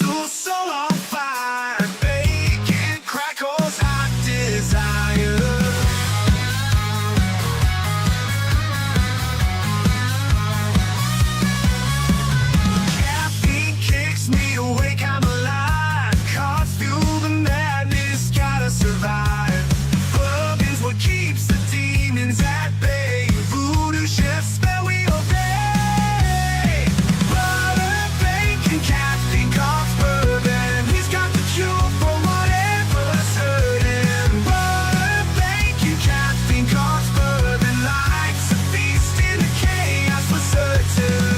diesel so on fire, bacon crackles hot desire. Caffeine kicks me awake, I'm alive. Cars fuel the madness, gotta survive. Bourbon's what keeps the demons at bay. VooDoo chef spell we obey. Butter, bacon, caffeine, cough, bourbon. He's got the cure for whatever's hurting. Butter, bacon, caffeine, cough, bourbon. Life's a feast in the chaos for certain.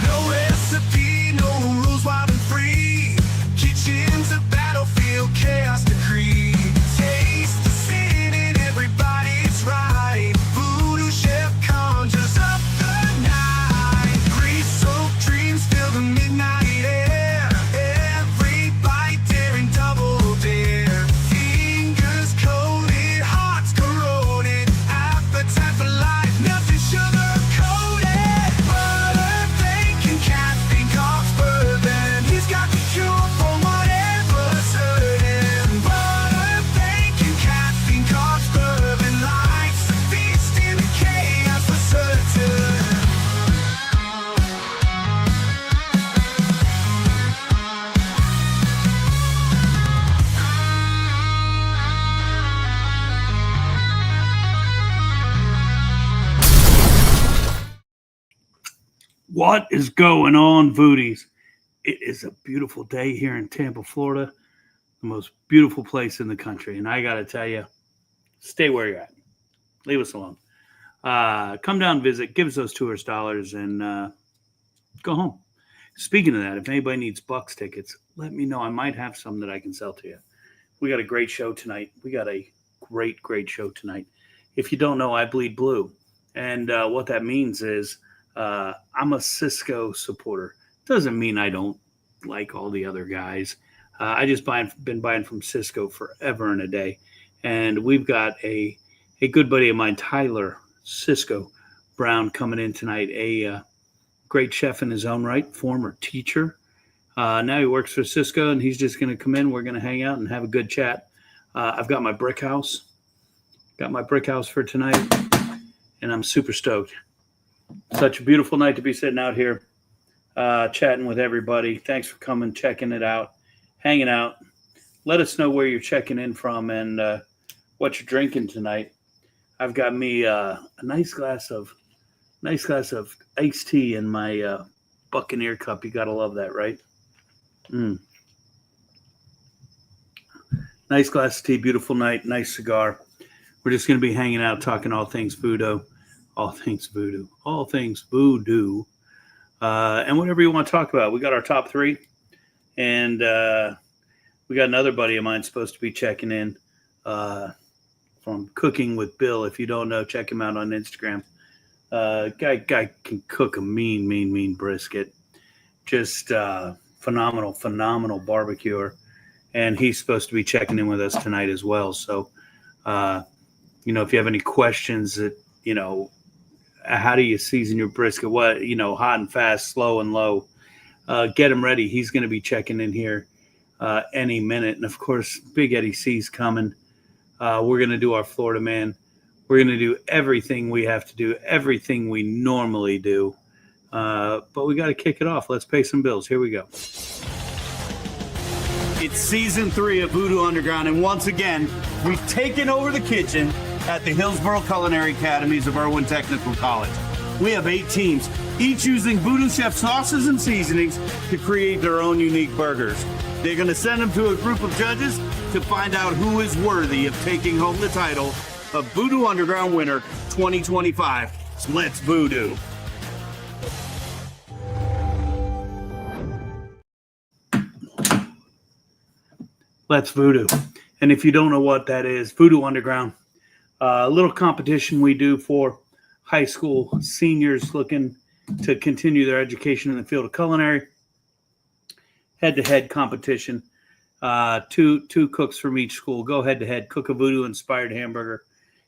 No recipe, no rules, wild and free. Kitchen's a battlefield, chaos decree. Taste the sin in everybody's right. VooDoo chef conjures up the night. Grease-soaked dreams fill the midnight air. Every bite daring double dare. Fingers coated, hearts corroded. Appetite for life, nothing sugar-coated. Butter, bacon, caffeine, cough, bourbon. He's got the cure for whatever's hurting. Butter, bacon, caffeine, cough, bourbon. Life's a feast in the chaos for certain. What is going on, Voodies? It is a beautiful day here in Tampa, Florida, the most beautiful place in the country. And I got to tell you, stay where you're at. Leave us alone. Come down, visit, give us those tourist dollars, and go home. Speaking of that, if anybody needs Bucks tickets, let me know. I might have some that I can sell to you. We got a great show tonight. We got a great show tonight. If you don't know, I bleed blue. And what that means is I'm a Sysco supporter. Doesn't mean I don't like all the other guys. I just been buying from Sysco forever and a day. And we've got a good buddy of mine, Tyler Sysco Brown, coming in tonight. A great chef in his own right, former teacher. Now he works for Sysco, and he's just going to come in. We're going to hang out and have a good chat. I've got my brick house. Got my brick house for tonight, and I'm super stoked. Such a beautiful night to be sitting out here, chatting with everybody. Thanks for coming, checking it out, hanging out. Let us know where you're checking in from and what you're drinking tonight. I've got me a nice glass of iced tea in my Buccaneer cup. You gotta love that, right? Nice glass of tea, beautiful night, nice cigar. We're just gonna be hanging out, talking all things VooDoo. All things VooDoo, all things VooDoo, and whatever you want to talk about. We got our top three, and we got another buddy of mine supposed to be checking in from Cooking with Bill. If you don't know, check him out on Instagram. Guy can cook a mean brisket. Just phenomenal barbecuer, and he's supposed to be checking in with us tonight as well. So, if you have any questions that how do you season your brisket? What, hot and fast, slow and low. Get him ready. He's going to be checking in here any minute. And, of course, Big Eddie C's coming. We're going to do our Florida Man. We're going to do everything we have to do, everything we normally do. But we got to kick it off. Let's pay some bills. Here we go. It's season 3 of VooDoo Underground, and once again, we've taken over the kitchen at the Hillsborough Culinary Academies of Irwin Technical College. We have 8 teams, each using VooDoo Chef sauces and seasonings to create their own unique burgers. They're going to send them to a group of judges to find out who is worthy of taking home the title of VooDoo Underground Winner 2025. So let's VooDoo. Let's VooDoo. And if you don't know what that is, VooDoo Underground, a little competition we do for high school seniors looking to continue their education in the field of culinary. Head-to-head competition. Two cooks from each school go head-to-head, cook a VooDoo-inspired hamburger,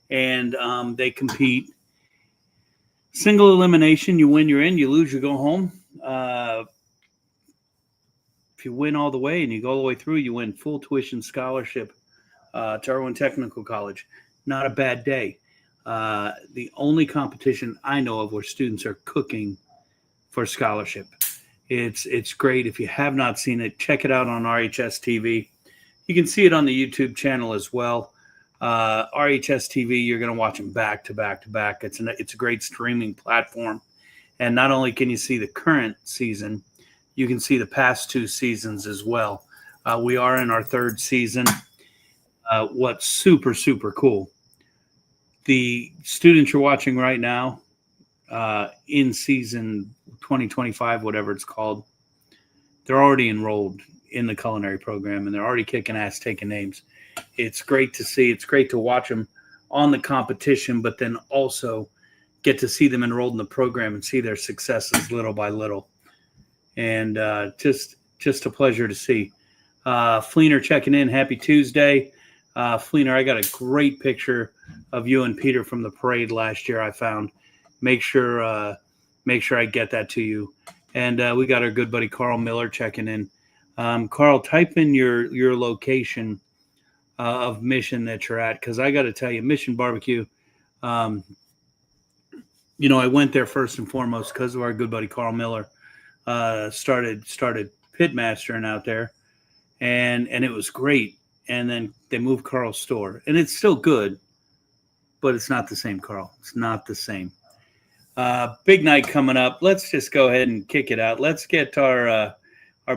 and they compete. Single elimination, you win, you're in. You lose, you go home. if you win all the way and you go all the way through, you win full tuition scholarship to Irwin Technical College. Not a bad day. The only competition I know of where students are cooking for scholarship. It's great. If you have not seen it, check it out on RHS TV. You can see it on the YouTube channel as well. RHS TV, you're going to watch them back to back to back. It's a great streaming platform. And not only can you see the current season, you can see the past 2 seasons as well. We are in our 3rd season. What's super, super cool, the students you're watching right now in season 2025, whatever it's called, they're already enrolled in the culinary program, and they're already kicking ass, taking names. It's great to see. It's great to watch them on the competition, but then also get to see them enrolled in the program and see their successes little by little. And just a pleasure to see. Fleener checking in. Happy Tuesday. Fleener, I got a great picture of you and Peter from the parade last year I found. Make sure I get that to you. And we got our good buddy Carl Miller checking in. Carl, type in your location of Mission that you're at, because I got to tell you, Mission Barbecue, I went there first and foremost because of our good buddy Carl Miller. Started pitmastering out there, and it was great. And then they moved Carl's store, and it's still good, but it's not the same, Carl. It's not the same. Big night coming up. Let's just go ahead and kick it out. Let's get our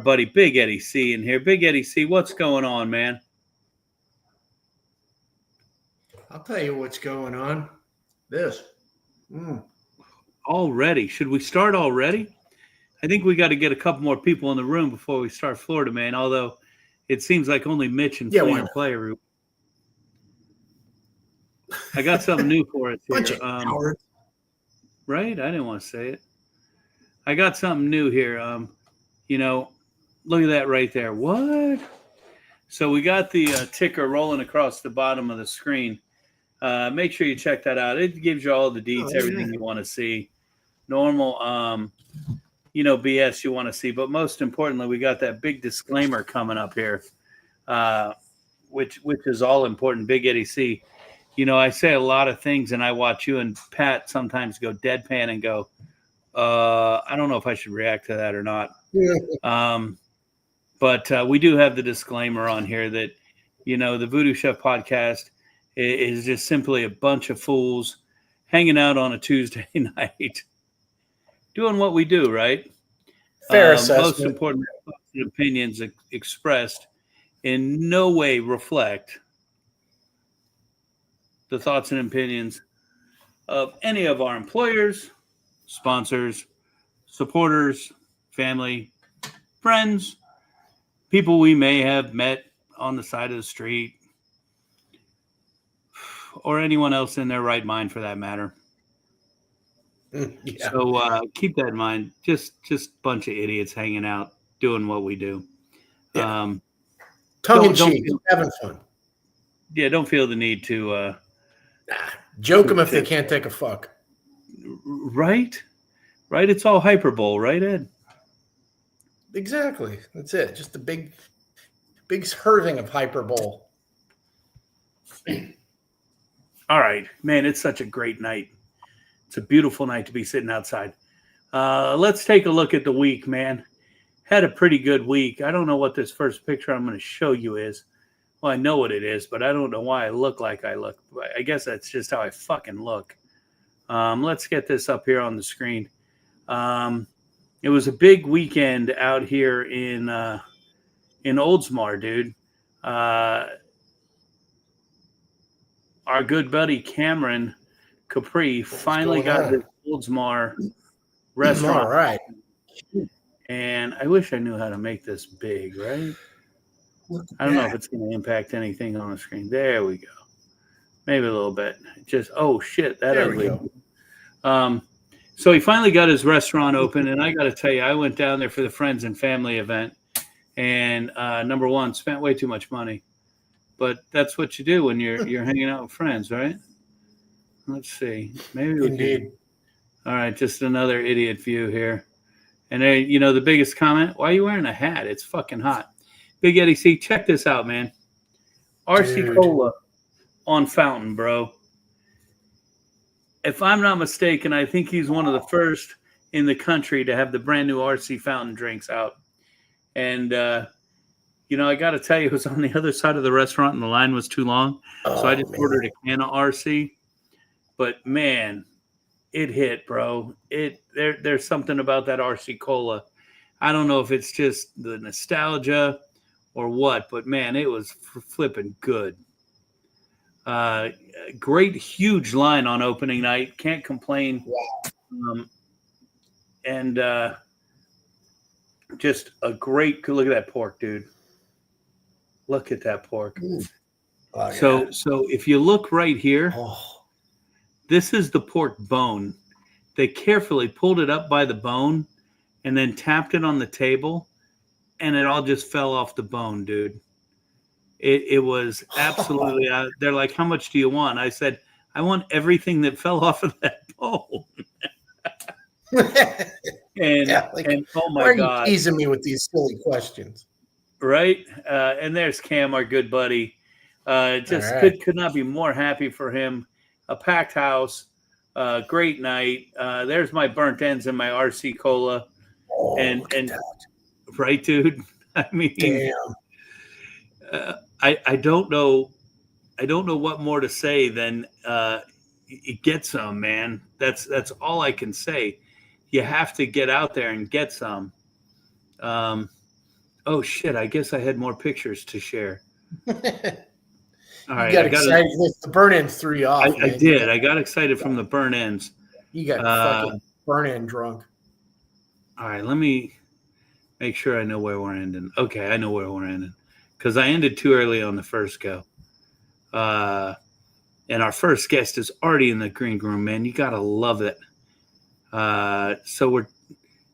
buddy Big Eddie C in here. Big Eddie C, what's going on, man? I'll tell you what's going on. This. Already? Should we start already? I think we got to get a couple more people in the room before we start Florida Man, although it seems like only Mitch and Fleener play every week. I got something new for us here. Right? I didn't want to say it. I got something new here. Look at that right there. What? So we got the ticker rolling across the bottom of the screen. Make sure you check that out. It gives you all the deets, everything you want to see. Normal, BS you want to see. But most importantly, we got that big disclaimer coming up here, which is all important. Big Eddie C. I say a lot of things, and I watch you and Pat sometimes go deadpan and go, I don't know if I should react to that or not. But we do have the disclaimer on here that, the VooDoo Chef podcast is just simply a bunch of fools hanging out on a Tuesday night, doing what we do, right? Fair assessment. Most important, opinions expressed in no way reflect the thoughts and opinions of any of our employers, sponsors, supporters, family, friends, people we may have met on the side of the street, or anyone else in their right mind for that matter. Yeah. So keep that in mind. Just a bunch of idiots hanging out, doing what we do. Yeah. Tongue in cheek, having fun. Yeah, don't feel the need to joke them if they can't take a fuck. Right? It's all hyperbole, right, Ed? Exactly. That's it. Just a big hurting of hyperbole. All right, man, it's such a great night. It's a beautiful night to be sitting outside. Let's take a look at the week, man. Had a pretty good week. I don't know what this first picture I'm going to show you is. Well, I know what it is, but I don't know why I look like I look. I guess that's just how I fucking look. Let's get this up here on the screen. It was a big weekend out here in Oldsmar, dude. Our good buddy Cameron Capri finally got his Oldsmar restaurant. All right. And I wish I knew how to make this big, right? I don't know if it's going to impact anything on the screen. There we go. Maybe a little bit. Just, oh, shit, that There ugly. we go. So he finally got his restaurant open, and I got to tell you, I went down there for the friends and family event, and number one, spent way too much money. But that's what you do when you're hanging out with friends, right? Let's see. Maybe we Indeed. can. All right, just another idiot view here. And then, you know, the biggest comment, why are you wearing a hat? It's fucking hot. Big Eddie C, check this out, man. RC Dude. Cola on fountain, bro. If I'm not mistaken, I think he's one of the first in the country to have the brand new RC fountain drinks out. And, you know, I got to tell you, it was on the other side of the restaurant and the line was too long. So I just ordered a can of RC. But, man, it hit, bro. There's something about that RC Cola. I don't know if it's just the nostalgia or what, but, man, it was flipping good. Great, huge line on opening night. Can't complain. Wow. And just a great – look at that pork, dude. Look at that pork. Oh, So if you look right here, this is the pork bone. They carefully pulled it up by the bone and then tapped it on the table, and it all just fell off the bone, dude. It was absolutely they're like, how much do you want? I said, I want everything that fell off of that bone. and oh my God. Why are you teasing me with these silly questions? Right? And there's Cam, our good buddy. Just could not be more happy for him. A packed house, great night. There's my burnt ends and my RC Cola. And right, dude? I mean, damn. I don't know what more to say than get some, man. That's all I can say. You have to get out there and get some. Oh shit! I guess I had more pictures to share. All right, you got excited. The burn ends threw you off. I did. I got excited from the burn ends. You got fucking burn end drunk. All right, let me make sure I know where we're ending. Okay, I know where we're ending because I ended too early on the first go. And our first guest is already in the green room, man. You gotta love it. So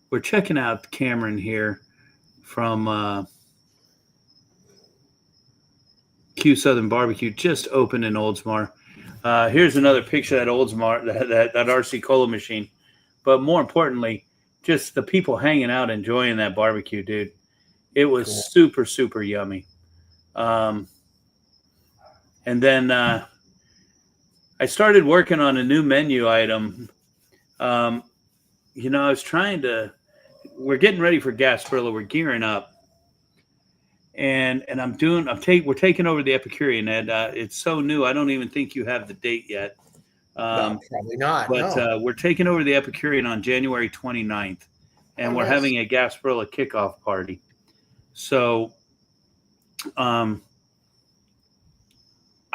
we're checking out Cameron here from Q Southern Barbecue, just opened in Oldsmar. Here's another picture of that Oldsmar, that RC Cola machine. But more importantly, just the people hanging out enjoying that barbecue, dude. It was super, super yummy. And then I started working on a new menu item. You know, I was we're getting ready for Gasparilla. We're gearing up. And we're taking over the Epicurean, Ed. It's so new. I don't even think you have the date yet. No, probably not. But we're taking over the Epicurean on January 29th. And we're having a Gasparilla kickoff party. So I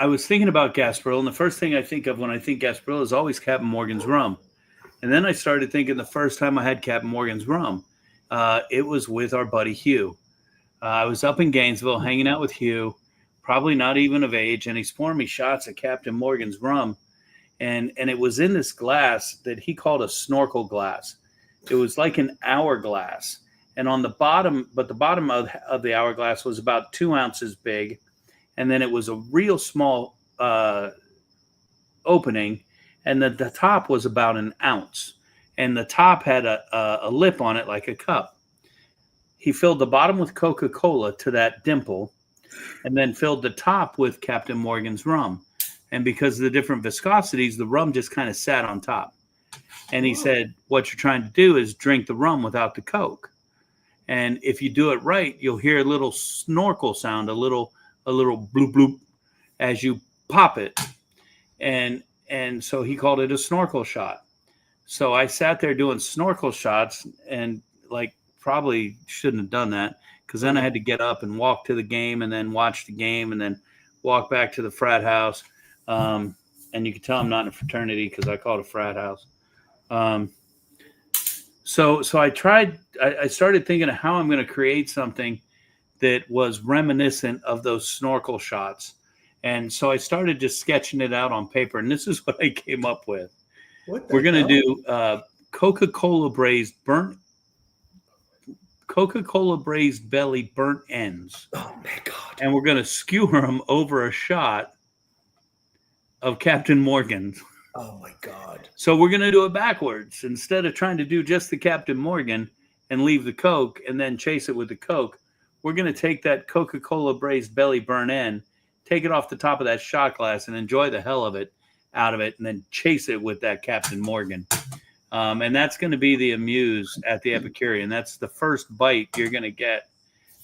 was thinking about Gasparilla, and the first thing I think of when I think Gasparilla is always Captain Morgan's rum. And then I started thinking the first time I had Captain Morgan's rum, it was with our buddy Hugh. I was up in Gainesville hanging out with Hugh, probably not even of age, and he's pouring me shots of Captain Morgan's rum. And it was in this glass that he called a snorkel glass. It was like an hourglass. And on the bottom, but the bottom of the hourglass was about 2 ounces big. And then it was a real small opening. And the top was about an ounce. And the top had a lip on it like a cup. He filled the bottom with Coca-Cola to that dimple and then filled the top with Captain Morgan's rum. And because of the different viscosities, the rum just kind of sat on top. And he said, what you're trying to do is drink the rum without the Coke. And if you do it right, you'll hear a little snorkel sound, a little bloop bloop as you pop it. And so he called it a snorkel shot. So I sat there doing snorkel shots and probably shouldn't have done that because then I had to get up and walk to the game and then watch the game and then walk back to the frat house. And you can tell I'm not in a fraternity because I call it a frat house. So I started thinking of how I'm going to create something that was reminiscent of those snorkel shots. And so I started just sketching it out on paper. And this is what I came up with. We're going to do Coca-Cola braised belly burnt ends. Oh, my God. And we're going to skewer them over a shot of Captain Morgan's. Oh, my God. So we're going to do it backwards. Instead of trying to do just the Captain Morgan and leave the Coke and then chase it with the Coke. We're going to take that Coca-Cola braised belly burn in, take it off the top of that shot glass and enjoy the hell of it out of it, and then chase it with that Captain Morgan. And that's going to be the amuse at the Epicurean. That's the first bite you're going to get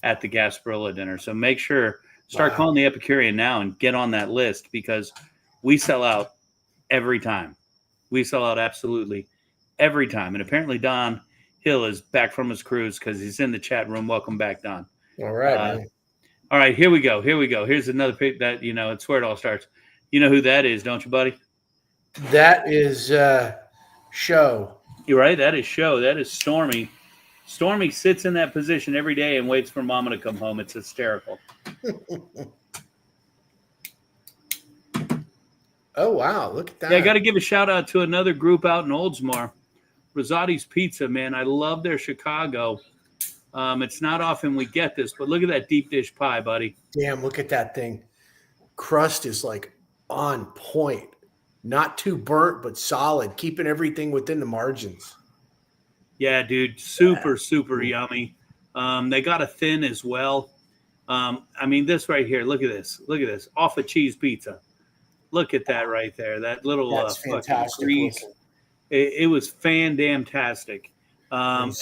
at the Gasparilla dinner. So make sure, start calling the Epicurean now and get on that list, because we sell out every time. We sell out absolutely every time. And apparently Don Hill is back from his cruise because he's in the chat room. Welcome back, Don. All right. Man. All right, here we go. Here's another pick that, it's where it all starts. You know who that is, don't you, buddy? That is Show. You're right. That is Show. That is Stormy. Stormy sits in that position every day and waits for Mama to come home. It's hysterical. Oh, wow. Look at that. Yeah, I got to give a shout out to another group out in Oldsmar, Rosati's Pizza, man. I love their Chicago. It's not often we get this, but look at that deep dish pie, buddy. Damn, look at that thing. Crust is like on point. Not too burnt, but solid, keeping everything within the margins. Yeah, dude, super yummy. They got a thin as well. I mean, this right here, look at this. Look at this. Off a cheese pizza. Look at that right there. That little fantastic. It was fan-damn-tastic. And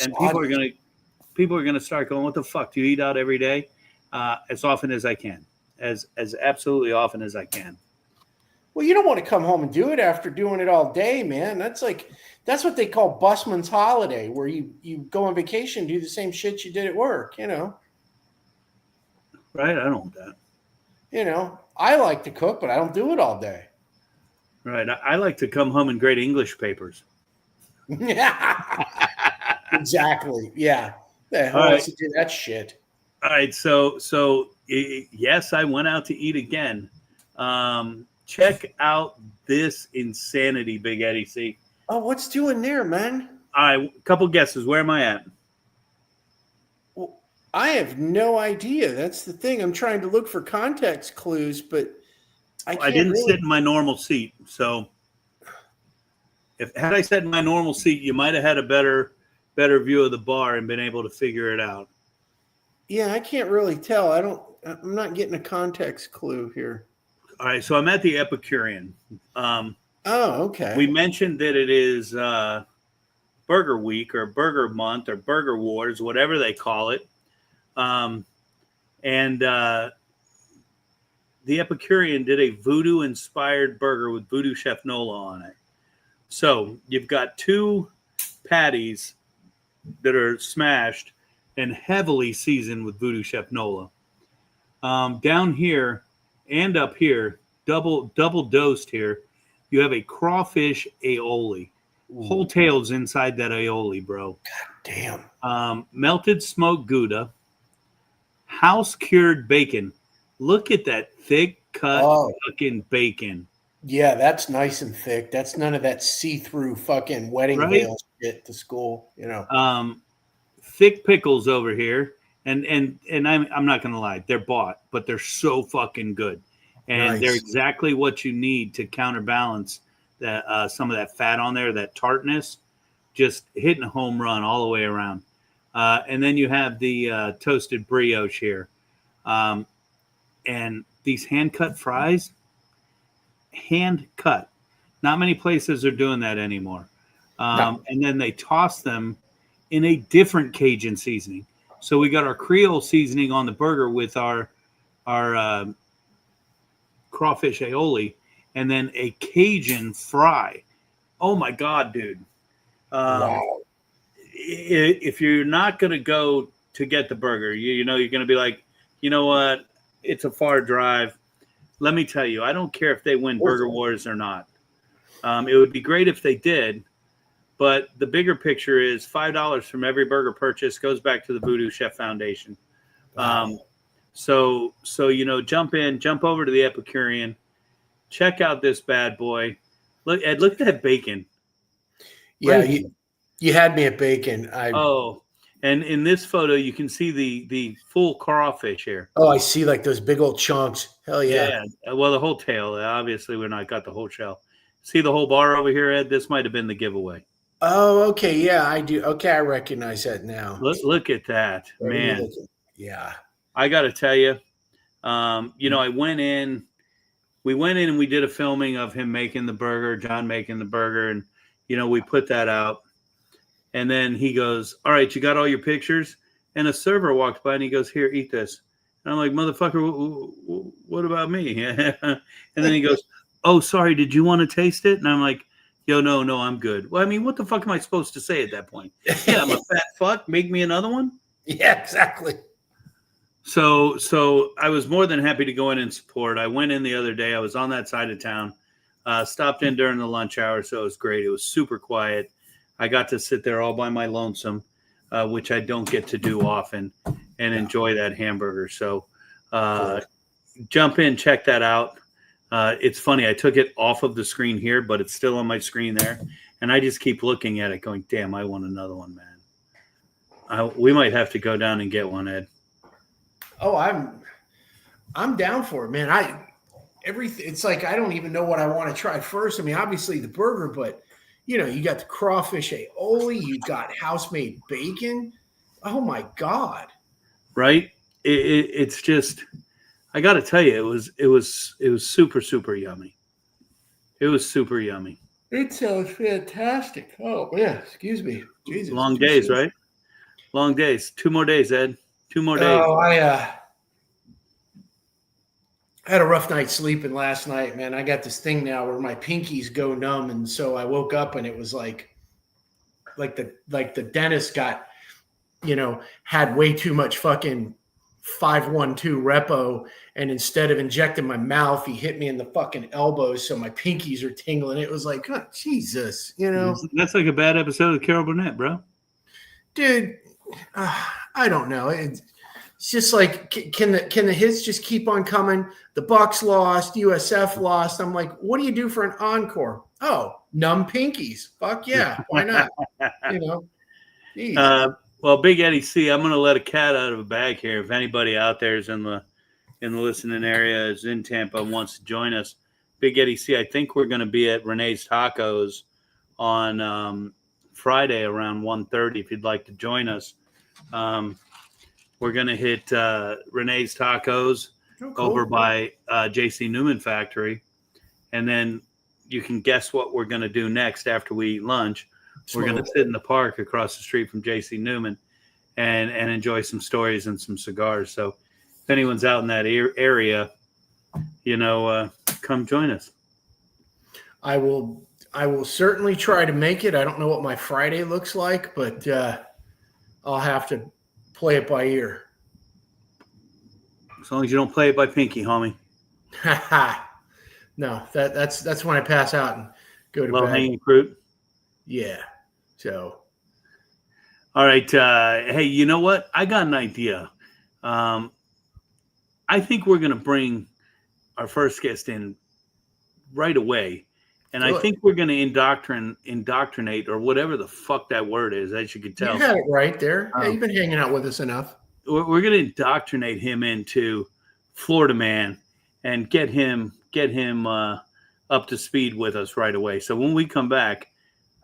people are gonna start going, what the fuck? Do you eat out every day? As often as I can. As absolutely often as I can. Well, you don't want to come home and do it after doing it all day, man. That's what they call busman's holiday, where you go on vacation, do the same shit you did at work, Right? I don't want that. I like to cook, but I don't do it all day. Right. I like to come home and grade English papers. Exactly. Yeah. The hell wants to do that shit? All right. So yes, I went out to eat again. Check out this insanity, Big Eddie C. Oh, what's doing there, man? All right, a couple guesses. Where am I at? Well, I have no idea. That's the thing. I'm trying to look for context clues, but I didn't sit in my normal seat. So had I sat in my normal seat, you might have had a better view of the bar and been able to figure it out. Yeah, I can't really tell. I'm not getting a context clue here. All right, so I'm at the Epicurean. Okay. We mentioned that it is Burger Week or Burger Month or Burger Wars, whatever they call it. And the Epicurean did a voodoo-inspired burger with VooDoo Chef Nola on it. So you've got two patties that are smashed and heavily seasoned with VooDoo Chef Nola. Down here and up here, double dosed here, you have a crawfish aioli. Whole tails inside that aioli, bro. God damn. Melted smoked Gouda, house cured bacon. Look at that thick cut fucking bacon. Yeah, that's nice and thick. That's none of that see-through fucking wedding veil shit to school, Thick pickles over here. And I'm not gonna lie, they're bought, but they're so fucking good. And they're exactly what you need to counterbalance that some of that fat on there, that tartness, just hitting a home run all the way around. And then you have the toasted brioche here. And these hand-cut fries, hand-cut. Not many places are doing that anymore. No. And then they toss them in a different Cajun seasoning. So we got our Creole seasoning on the burger with our crawfish aioli, and then a Cajun fry. Oh my God, dude. Wow. If you're not going to go to get the burger, you're going to be like, you know what? It's a far drive. Let me tell you, I don't care if they win Burger Wars or not. It would be great if they did, but the bigger picture is $5 from every burger purchase goes back to the VooDoo Chef Foundation. Wow. So jump over to the Epicurean, check out this bad boy. Look at that bacon. Yeah, you had me at bacon. And in this photo, you can see the full crawfish here. Oh, I see like those big old chunks. Hell yeah. Yeah. Well, the whole tail. Obviously, we're not got the whole shell. See the whole bar over here, Ed? This might have been the giveaway. Oh, okay. Yeah, I do. Okay, I recognize that now. Look at that, man. Yeah. I got to tell you, I went in. We went in and we did a filming of him making the burger, John making the burger, and we put that out. And then he goes, "All right, you got all your pictures?" And a server walked by and he goes, "Here, eat this." And I'm like, "Motherfucker, what about me?" And then he goes, "Oh, sorry, did you want to taste it?" And I'm like, "Yo, no, I'm good." Well, I mean, what the fuck am I supposed to say at that point? Yeah, I'm a fat fuck. Make me another one. Yeah, exactly. So I was more than happy to go in and support. I went in the other day. I was on that side of town. Stopped in during the lunch hour, so it was great. It was super quiet. I got to sit there all by my lonesome, which I don't get to do often, and enjoy that hamburger. So jump in, check that out. It's funny. I took it off of the screen here, but it's still on my screen there. And I just keep looking at it going, damn, I want another one, man. We might have to go down and get one, Ed. Oh, I'm down for it, man. It's like I don't even know what I want to try first. I mean, obviously the burger, but you got the crawfish aioli, you got house-made bacon. Oh my God. Right? It's just, I got to tell you, it was super, super yummy. It was super yummy. It sounds fantastic. Oh yeah, excuse me. Jesus. Long days, right? Long days. 2 more days, Ed. 2 more days. Oh, I had a rough night sleeping last night, man. I got this thing now where my pinkies go numb, and so I woke up and it was like the dentist got, had way too much fucking 512 repo, and instead of injecting my mouth, he hit me in the fucking elbows, so my pinkies are tingling. It was like, oh, Jesus, That's like a bad episode of Carol Burnett, bro. Dude, I don't know. It's just like, can the hits just keep on coming? The Bucks lost, USF lost. I'm like, what do you do for an encore? Oh, numb pinkies. Fuck yeah, why not? Well, Big Eddie C, I'm going to let a cat out of a bag here. If anybody out there is in the listening area, is in Tampa, wants to join us, Big Eddie C, I think we're going to be at Renee's Tacos on Friday around 1:30. If you'd like to join us, we're going to hit Renee's Tacos over by JC Newman Factory, and then you can guess what we're going to do next after we eat lunch. We're going to sit in the park across the street from JC Newman and enjoy some stories and some cigars. So if anyone's out in that area, come join us. I will certainly try to make it. I don't know what my Friday looks like, but I'll have to play it by ear. As long as you don't play it by pinky, homie. No, that's when I pass out and go to low bed. hanging fruit. Yeah. So. All right. Hey, you know what? I got an idea. I think we're going to bring our first guest in right away. And I think we're going to indoctrinate, or whatever the fuck that word is, as you can tell. You had it right there. Yeah, you've been hanging out with us enough. We're going to indoctrinate him into Florida man and get him up to speed with us right away. So when we come back,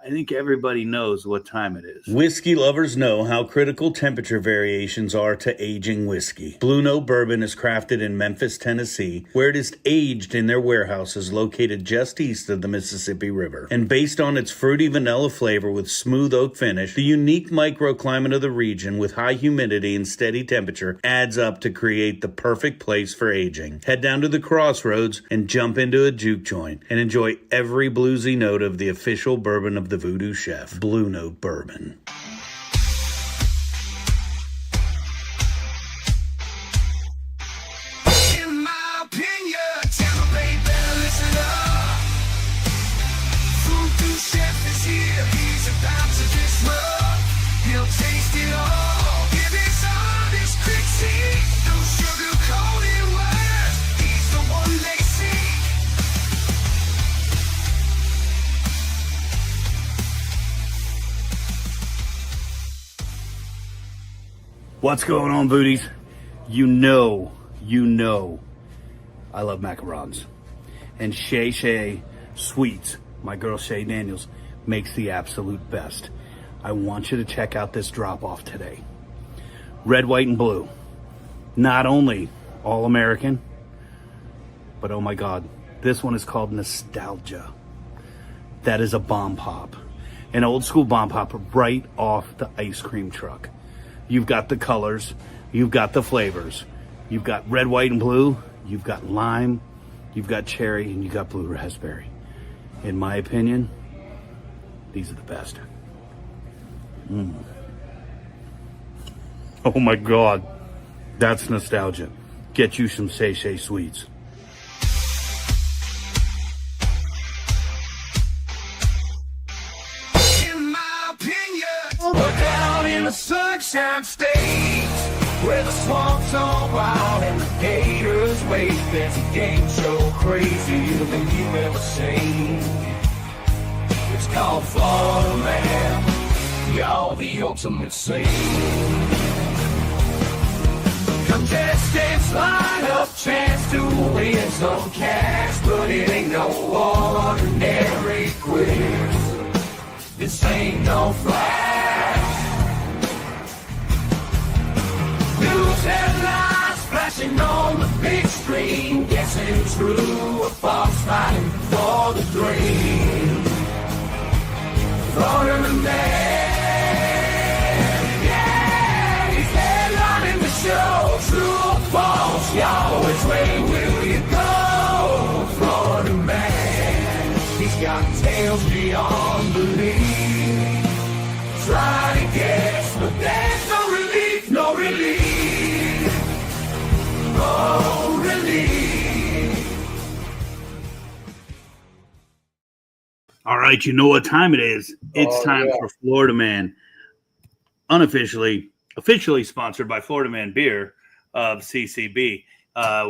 I think everybody knows what time it is. Whiskey lovers know how critical temperature variations are to aging whiskey. Blue Note Bourbon is crafted in Memphis, Tennessee, where it is aged in their warehouses located just east of the Mississippi River. And based on its fruity vanilla flavor with smooth oak finish, the unique microclimate of the region with high humidity and steady temperature adds up to create the perfect place for aging. Head down to the Crossroads and jump into a juke joint and enjoy every bluesy note of the official bourbon of the VooDoo Chef, Blue Note Bourbon. In my opinion, Tampa Bay better listen up. VooDoo Chef is here, he's about to disrupt. He'll taste it all, give his honest critique. No sugar-coated words, he's the one they seek. What's going on, Voodies? You know, I love macarons. And Shay Sweets, my girl Shay Daniels, makes the absolute best. I want you to check out this drop-off today. Red, white, and blue. Not only all-American, but oh my God, this one is called Nostalgia. That is a bomb pop. An old school bomb pop right off the ice cream truck. You've got the colors, you've got the flavors. You've got red, white, and blue. You've got lime, you've got cherry, and you've got blue raspberry. In my opinion, these are the best. Oh my God, that's nostalgia. Get you some Shay sweets. In my opinion, we're down in the Sunshine State, where the swamps are wild and the gators wait. There's a game show crazier than you've ever seen. It's called Florida Man, y'all the ultimate scene. Contestants line up, chance to win some cash, but it ain't no ordinary quiz. This ain't no flash. News headlines flashing on the big screen, guessing true or false, fighting for the dream. Florida Man, yeah, he's headlining the show. True or false, y'all, which way will you go? Florida Man, he's got tales beyond belief. Try to guess, but there's no relief, no relief, no relief. All right, you know what time it is. It's time for Florida Man. Officially sponsored by Florida Man Beer of CCB.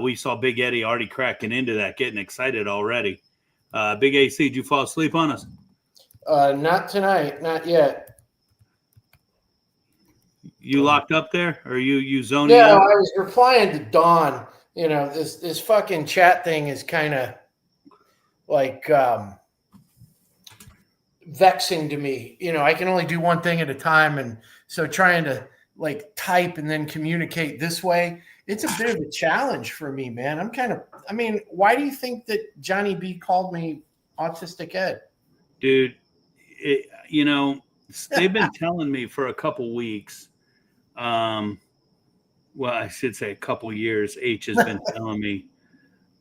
We saw Big Eddie already cracking into that, getting excited already. Big AC, did you fall asleep on us? Not tonight, not yet. You locked up there, or you zoning Yeah, out? I was replying to Dawn. You know, this fucking chat thing is kind of like vexing to me. You know, I can only do one thing at a time, and so trying to like type and then communicate this way, it's a bit of a challenge for me, man. I mean, why do you think that Johnny B called me Autistic Ed? Dude, you know, they've been telling me for a couple weeks. Well, I should say a couple years. H has been telling me,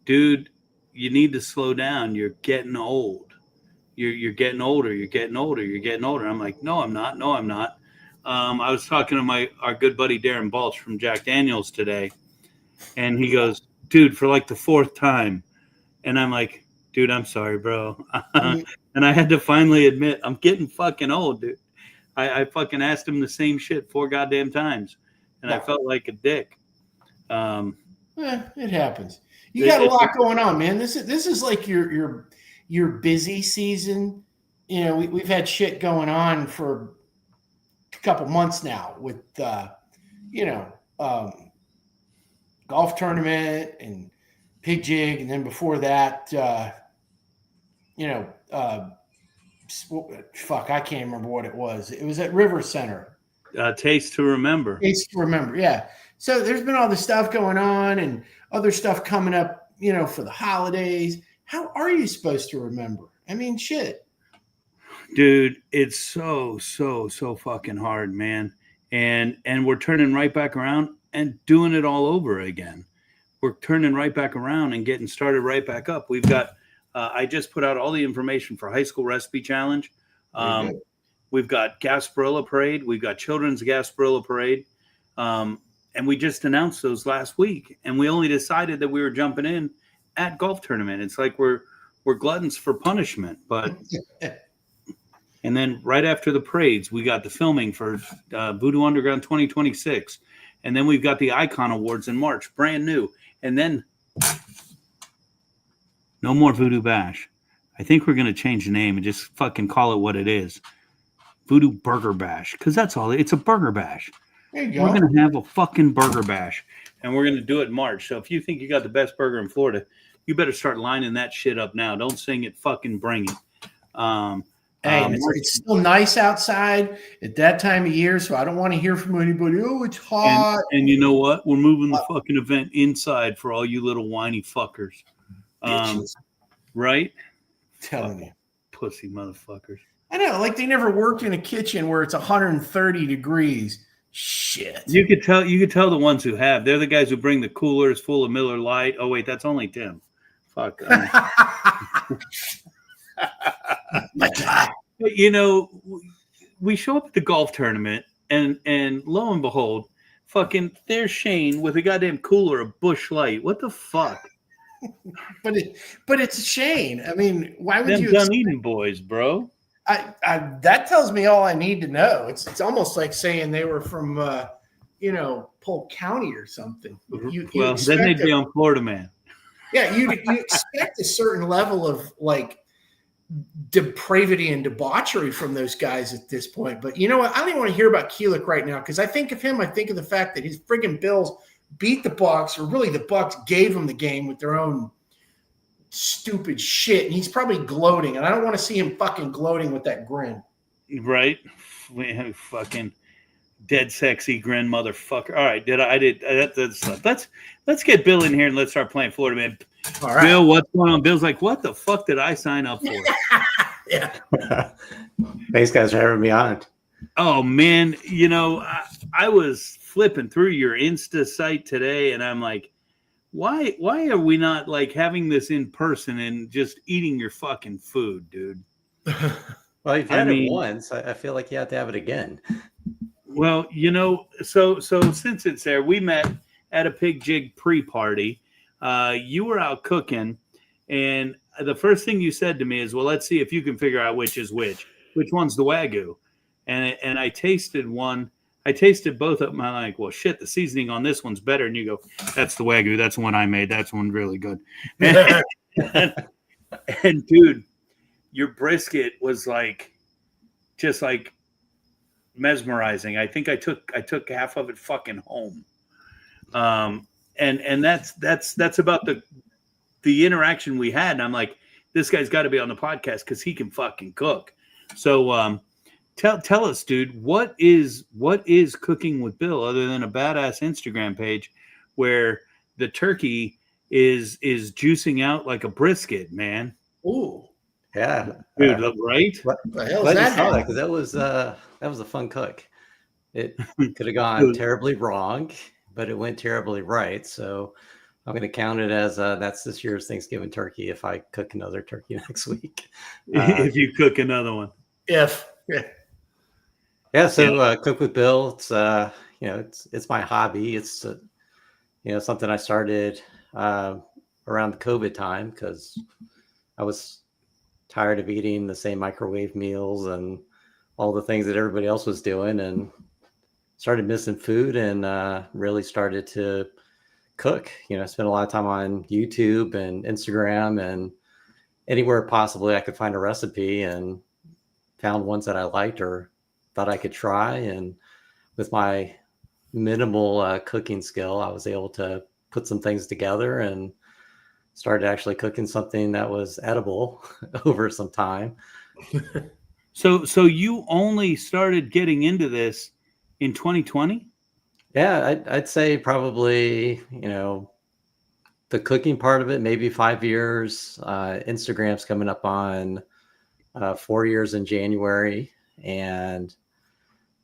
dude, you need to slow down. You're getting old. You're getting older. You're getting older. You're getting older. I'm like, no, I'm not. No, I'm not. I was talking to our good buddy Darren Balch from Jack Daniels today, and he goes, dude, for like the fourth time. And I'm like, dude, I'm sorry, bro. And I had to finally admit, I'm getting fucking old, dude. I fucking asked him the same shit 4 goddamn times, and I felt like a dick. It happens. You got a lot going on, man. This is like your busy season. You know, we've had shit going on for a couple months now with golf tournament and pig jig, and then before that, fuck, I can't remember what it was. It was at River Center. Taste to Remember. Taste to Remember, yeah. So there's been all this stuff going on and other stuff coming up, you know, for the holidays. How are you supposed to remember? I mean, shit. Dude, it's so fucking hard, man. And we're turning right back around and doing it all over again. We're turning right back around and getting started right back up. We've got I just put out all the information for High School Recipe Challenge. We've got Gasparilla Parade. We've got Children's Gasparilla Parade. And we just announced those last week. And we only decided that we were jumping in at golf tournament. It's like we're gluttons for punishment. But and then right after the parades, we got the filming for VooDoo Underground 2026. And then we've got the Icon Awards in March, brand new. And then no more VooDoo Bash. I think we're going to change the name and just fucking call it what it is. VooDoo Burger Bash. Because that's all. It's a burger bash. There you go. We're going to have a fucking burger bash. And we're going to do it in March. So if you think you got the best burger in Florida, you better start lining that shit up now. Don't sing it, fucking bring it. Hey, and it's still nice outside at that time of year, so I don't want to hear from anybody. Oh, it's hot. And you know what? We're moving the fucking event inside for all you little whiny fuckers. Bitches. Right? Telling you. Pussy motherfuckers. I know, like they never worked in a kitchen where it's 130 degrees. Shit. You could tell the ones who have. They're the guys who bring the coolers full of Miller Lite. Oh wait, that's only Tim. Fuck. My God. You know, we show up at the golf tournament, and lo and behold, fucking there's Shane with a goddamn cooler of Busch Light. What the fuck? But it's Shane. I mean, why would Them you? Dunedin boys, bro. That tells me all I need to know. It's almost like saying they were from Polk County or something. You Then they'd be on Florida Man. Yeah, you expect a certain level of like depravity and debauchery from those guys at this point. But you know what? I don't even want to hear about Keelik right now because I think of him. I think of the fact that his friggin' Bills beat the Bucs, or really the Bucs gave him the game with their own stupid shit, and he's probably gloating. And I don't want to see him fucking gloating with that grin. Right? We have fucking dead sexy grin, motherfucker. All right, let's get Bill in here and let's start playing Florida Man. All right, Bill, what's going on? Bill's like, what the fuck did I sign up for? Yeah. Thanks, guys, for having me on. Oh man, I was flipping through your Insta site today, and I'm like, why are we not like having this in person and just eating your fucking food, dude? Well, you've had it once. I feel like you have to have it again. Well, so since it's there, we met at a Pig Jig pre-party. You were out cooking, and the first thing you said to me is, well, let's see if you can figure out which is which one's the Wagyu. And I tasted one. I tasted both of them. I'm like, well, shit, the seasoning on this one's better. And you go, that's the Wagyu. That's the one I made. That's one really good. And dude, your brisket was just like mesmerizing. I think I took half of it fucking home. And that's about the interaction we had. And I'm like, this guy's got to be on the podcast because he can fucking cook. So tell us, dude, what is Cooking with Bill other than a badass Instagram page where the turkey is juicing out like a brisket, man? Ooh, yeah, dude, right? what the hell is that? Because that was a fun cook. It could have gone terribly wrong, but it went terribly right. So I'm going to count it as that's this year's Thanksgiving turkey if I cook another turkey next week. If you cook another one. Cook with Bill. It's it's my hobby. It's something I started around the COVID time because I was tired of eating the same microwave meals and all the things that everybody else was doing, and started missing food and really started to cook. I spent a lot of time on YouTube and Instagram and anywhere possibly I could find a recipe, and found ones that I liked or thought I could try. And with my minimal cooking skill, I was able to put some things together and started actually cooking something that was edible over some time. So you only started getting into this in 2020? Yeah, I'd say probably, the cooking part of it, maybe 5 years. Instagram's coming up on 4 years in January. And,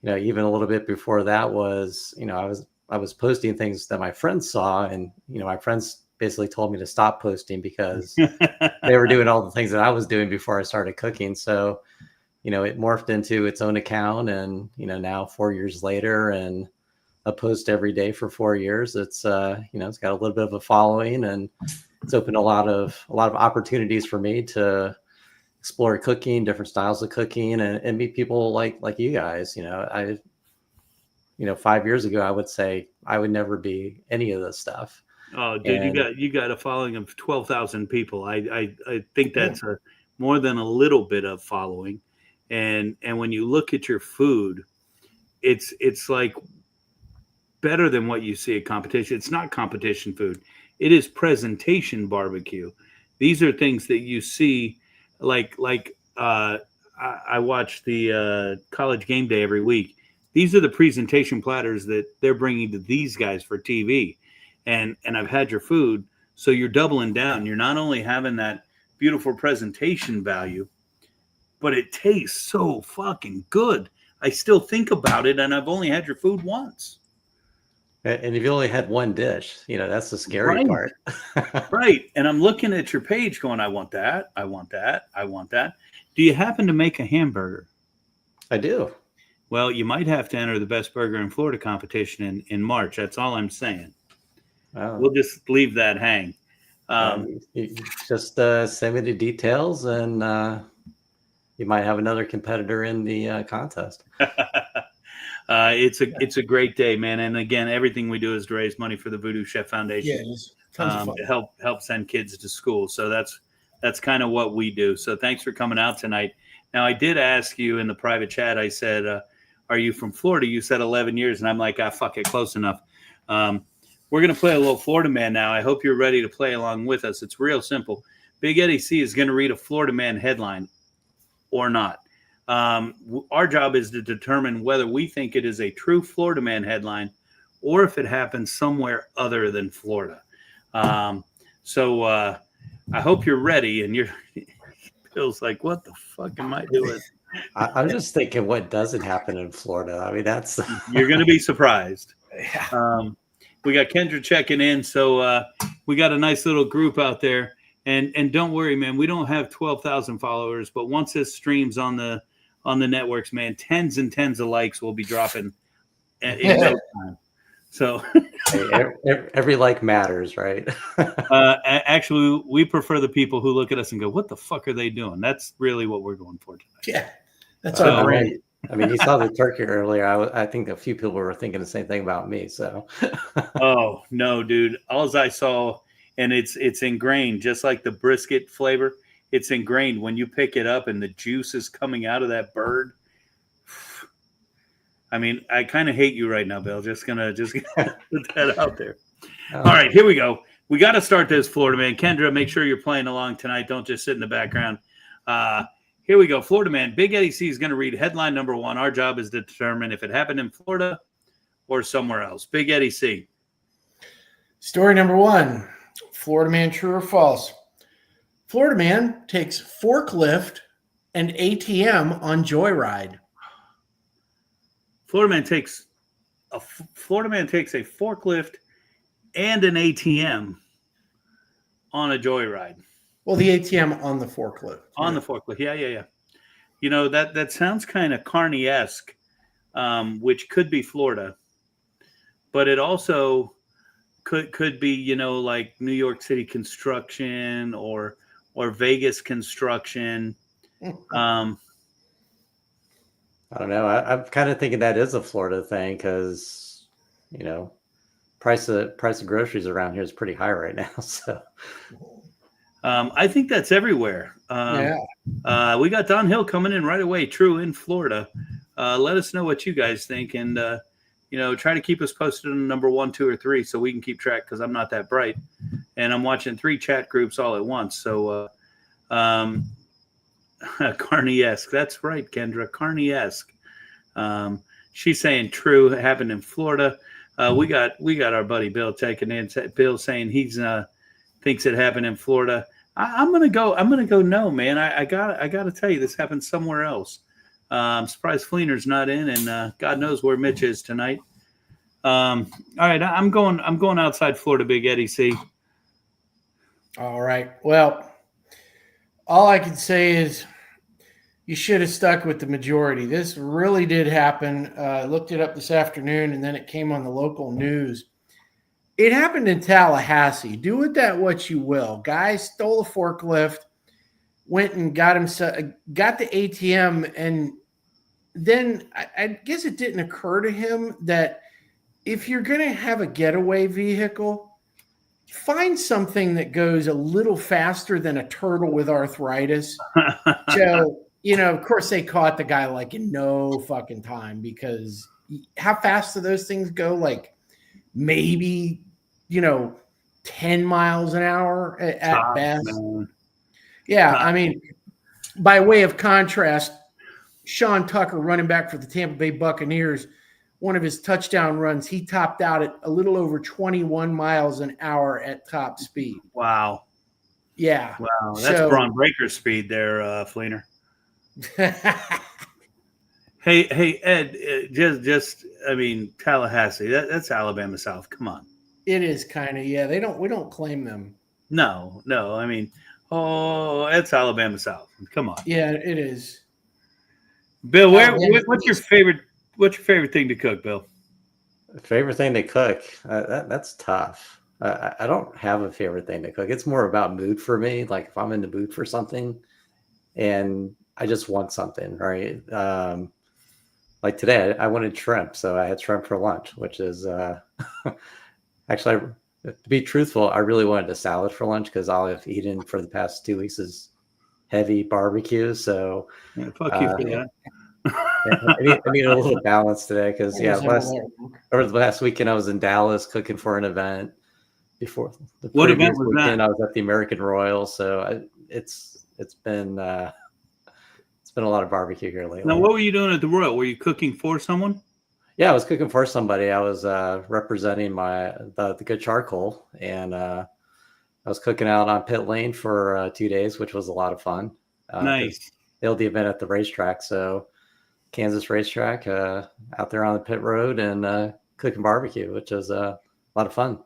even a little bit before that was, I was posting things that my friends saw, and, my friends basically told me to stop posting because they were doing all the things that I was doing before I started cooking. So, it morphed into its own account, and, now 4 years later, and a post every day for 4 years, it's, it's got a little bit of a following, and it's opened a lot of opportunities for me to explore cooking, different styles of cooking, and meet people like you guys. 5 years ago, I would say I would never be any of this stuff. Oh, dude, you got a following of 12,000 people. I think that's more than a little bit of following. And when you look at your food, it's like better than what you see at competition. It's not competition food. It is presentation barbecue. These are things that you see, like I I watch the College Game Day every week. These are the presentation platters that they're bringing to these guys for TV, and I've had your food, so you're doubling down. You're not only having that beautiful presentation value, but it tastes so fucking good. I still think about it, and I've only had your food once. And if you only had one dish, that's the scary part. Right. And I'm looking at your page going, I want that. I want that. I want that. Do you happen to make a hamburger? I do. Well, you might have to enter the Best Burger in Florida competition in March. That's all I'm saying. Oh. We'll just leave that hang. You just send me the details, and you might have another competitor in the contest. It's a great day, man. And again, everything we do is to raise money for the VooDoo Chef Foundation. Yeah, it's tons of fun. To help send kids to school. So that's kind of what we do. So thanks for coming out tonight. Now, I did ask you in the private chat. I said, "Are you from Florida?" You said 11 years, and I'm like, fuck it, close enough. We're gonna play a little Florida Man now. I hope you're ready to play along with us. It's real simple. Big Eddie C is going to read a Florida Man headline or not. Our job is to determine whether we think it is a true Florida Man headline or if it happens somewhere other than Florida. So I hope you're ready. And Bill's like, what the fuck am I doing? I'm just thinking, what doesn't happen in Florida? I mean, that's you're going to be surprised. Yeah. We got Kendra checking in, so we got a nice little group out there. And don't worry, man, we don't have 12,000 followers, but once this streams on the networks, man, tens and tens of likes will be dropping in no time. So every like matters, right? Actually, we prefer the people who look at us and go, "What the fuck are they doing?" That's really what we're going for tonight. Yeah, that's our brand. I mean, you saw the turkey earlier. I think a few people were thinking the same thing about me. So, oh no, dude! All I saw, and it's ingrained, just like the brisket flavor. It's ingrained when you pick it up, and the juice is coming out of that bird. I mean, I kind of hate you right now, Bill. Just gonna put that out there. All right, here we go. We got to start this, Florida Man. Kendra, make sure you're playing along tonight. Don't just sit in the background. Here we go. Florida Man. Big Eddie C is going to read headline number one. Our job is to determine if it happened in Florida or somewhere else. Big Eddie C. Story number one. Florida Man, true or false? Florida Man takes forklift and ATM on joyride. Florida Man takes a forklift and an ATM on a joyride. Well, the ATM on the forklift. On the forklift. Yeah. You know, that sounds kind of Carney-esque, which could be Florida. But it also could be, you know, like New York City construction or Vegas construction. I don't know. I'm kind of thinking that is a Florida thing because, you know, price of groceries around here is pretty high right now. So I think that's everywhere. We got Don Hill coming in right away. True, in Florida. Let us know what you guys think, and you know, try to keep us posted on number 1, 2, or 3 so we can keep track, because I'm not that bright, and I'm watching 3 chat groups all at once. So Carney-esque. That's right, Kendra. Carney-esque. She's saying true. It happened in Florida. We got our buddy Bill taking in. Bill saying he's thinks it happened in Florida. I'm gonna go no, man. I gotta tell you, this happened somewhere else. I'm surprised Fleener's not in, and God knows where Mitch is tonight. All right, I'm going outside Florida, Big Eddie C. All right. Well, all I can say is you should have stuck with the majority. This really did happen. I looked it up this afternoon, and then it came on the local news. It happened in Tallahassee. Do with that what you will. Guy stole a forklift, went and got the ATM, and then I guess it didn't occur to him that if you're going to have a getaway vehicle, find something that goes a little faster than a turtle with arthritis. So, you know, of course they caught the guy like in no fucking time, because how fast do those things go? Like maybe, you know, 10 miles an hour at best. Man. Yeah. I mean, by way of contrast, Sean Tucker, running back for the Tampa Bay Buccaneers, one of his touchdown runs, he topped out at a little over 21 miles an hour at top speed. Wow. Yeah. Wow. That's Braun Breaker speed there, Fleener. Hey, Ed, I mean, Tallahassee, that's Alabama South. Come on. It is kind of, yeah. We don't claim them. No. I mean, it's Alabama South. Come on. Yeah, it is. Bill, what's your favorite thing to cook, Bill? Favorite thing to cook? That's tough. I don't have a favorite thing to cook. It's more about mood for me. Like if I'm in the mood for something and I just want something, right? Like today, I wanted shrimp, so I had shrimp for lunch, which is actually, to be truthful, I really wanted a salad for lunch because all I've eaten for the past 2 weeks is heavy barbecue. So Yeah, fuck you for that. I need a little balance today because over the last weekend I was in Dallas cooking for an event. Before the what event was weekend, that? I was at the American Royal, so it's been a lot of barbecue here lately. Now, what were you doing at the Royal? Were you cooking for someone? Yeah, I was cooking for somebody. I was representing the good charcoal, and I was cooking out on pit lane for 2 days, which was a lot of fun. Nice. They held the event at the racetrack, so Kansas racetrack, out there on the pit road and cooking barbecue, which was a lot of fun.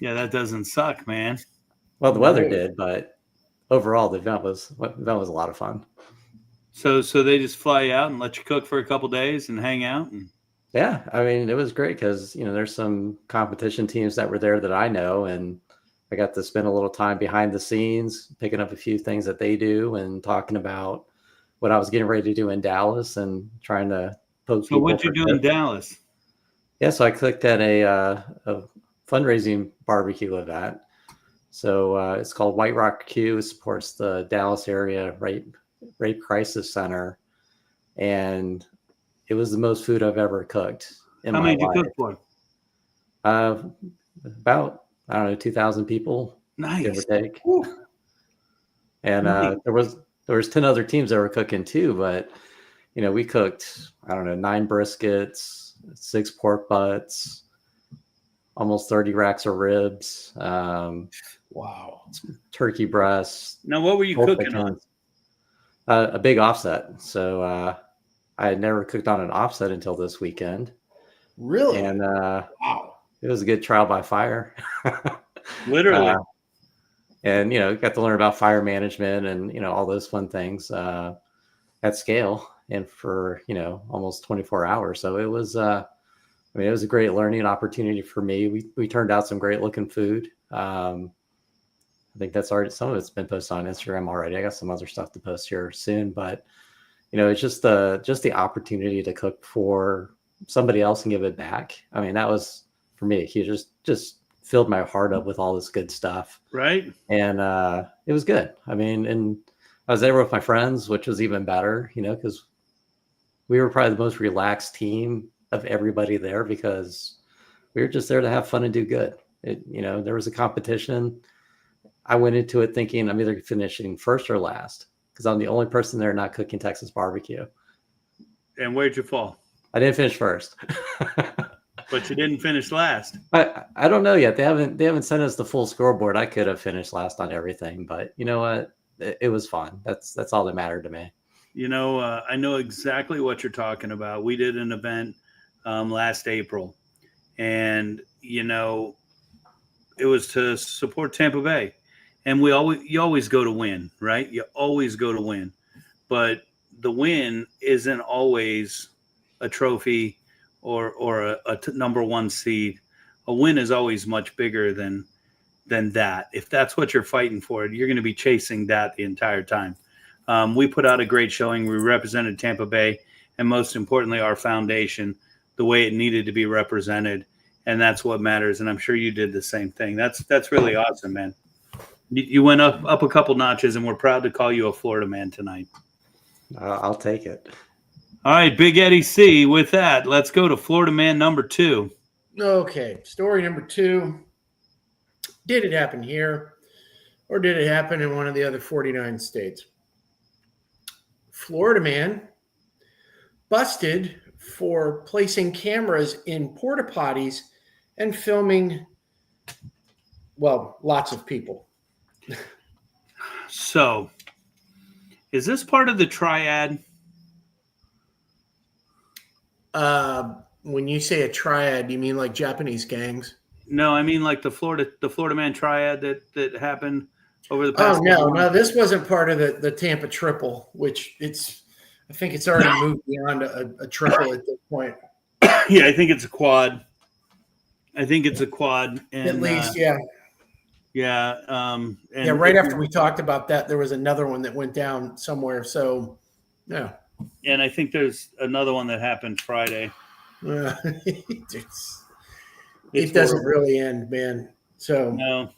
Yeah, that doesn't suck, man. Well, the weather did, but overall, the event was a lot of fun. So they just fly you out and let you cook for a couple days and hang out. Yeah, I mean, it was great because there's some competition teams that were there that I know, and I got to spend a little time behind the scenes, picking up a few things that they do and talking about what I was getting ready to do in Dallas and trying to poke. So what'd you do in Dallas? Yeah, so I cooked at a fundraising barbecue event. So it's called White Rock Q. It supports the Dallas area rape crisis center, and it was the most food I've ever cooked in my life. How many did you cook for? About 2,000 people. Nice. Give or take. Woo. And nice. there was 10 other teams that were cooking too, but we cooked 9 briskets, 6 pork butts, almost 30 racks of ribs. Wow. Turkey breasts. Now, what were you cooking on? A big offset. So I had never cooked on an offset until this weekend. Really? And wow. It was a good trial by fire. Literally. And got to learn about fire management and all those fun things at scale and for almost 24 hours. So it was it was a great learning opportunity for me. We turned out some great looking food. I think that's already, some of it's been posted on Instagram already. I got some other stuff to post here soon, but it's just the opportunity to cook for somebody else and give it back. I mean, that was for me. He just filled my heart up with all this good stuff. Right. And it was good. I mean, and I was there with my friends, which was even better, because we were probably the most relaxed team of everybody there because we were just there to have fun and do good. There was a competition. I went into it thinking I'm either finishing first or last because I'm the only person there not cooking Texas barbecue. And where'd you fall? I didn't finish first. But you didn't finish last. I don't know yet. They haven't sent us the full scoreboard. I could have finished last on everything, but you know what? It was fun. That's all that mattered to me. I know exactly what you're talking about. We did an event last April, and it was to support Tampa Bay. And you always go to win, right? You always go to win. But the win isn't always a trophy or a number one seed. A win is always much bigger than that. If that's what you're fighting for, you're going to be chasing that the entire time. We put out a great showing. We represented Tampa Bay, and most importantly, our foundation, the way it needed to be represented. And that's what matters. And I'm sure you did the same thing. That's really awesome, man. You went up a couple notches, and we're proud to call you a Florida man tonight. I'll take it. All right, Big Eddie C. With that, let's go to Florida man number 2. Okay, story number 2. Did it happen here, or did it happen in one of the other 49 states? Florida man busted for placing cameras in porta potties and filming, well, lots of people. So, is this part of the triad? When you say a triad, you mean like Japanese gangs? No, I mean like the Florida Man triad that happened over the Oh past. no, this wasn't part of the Tampa triple, which I think it's already moved beyond a triple at this point. Yeah, I think it's a quad. And, At least, yeah. Yeah. Yeah, right after we talked about that, there was another one that went down somewhere. So, yeah. And I think there's another one that happened Friday. It doesn't really end, man. So no.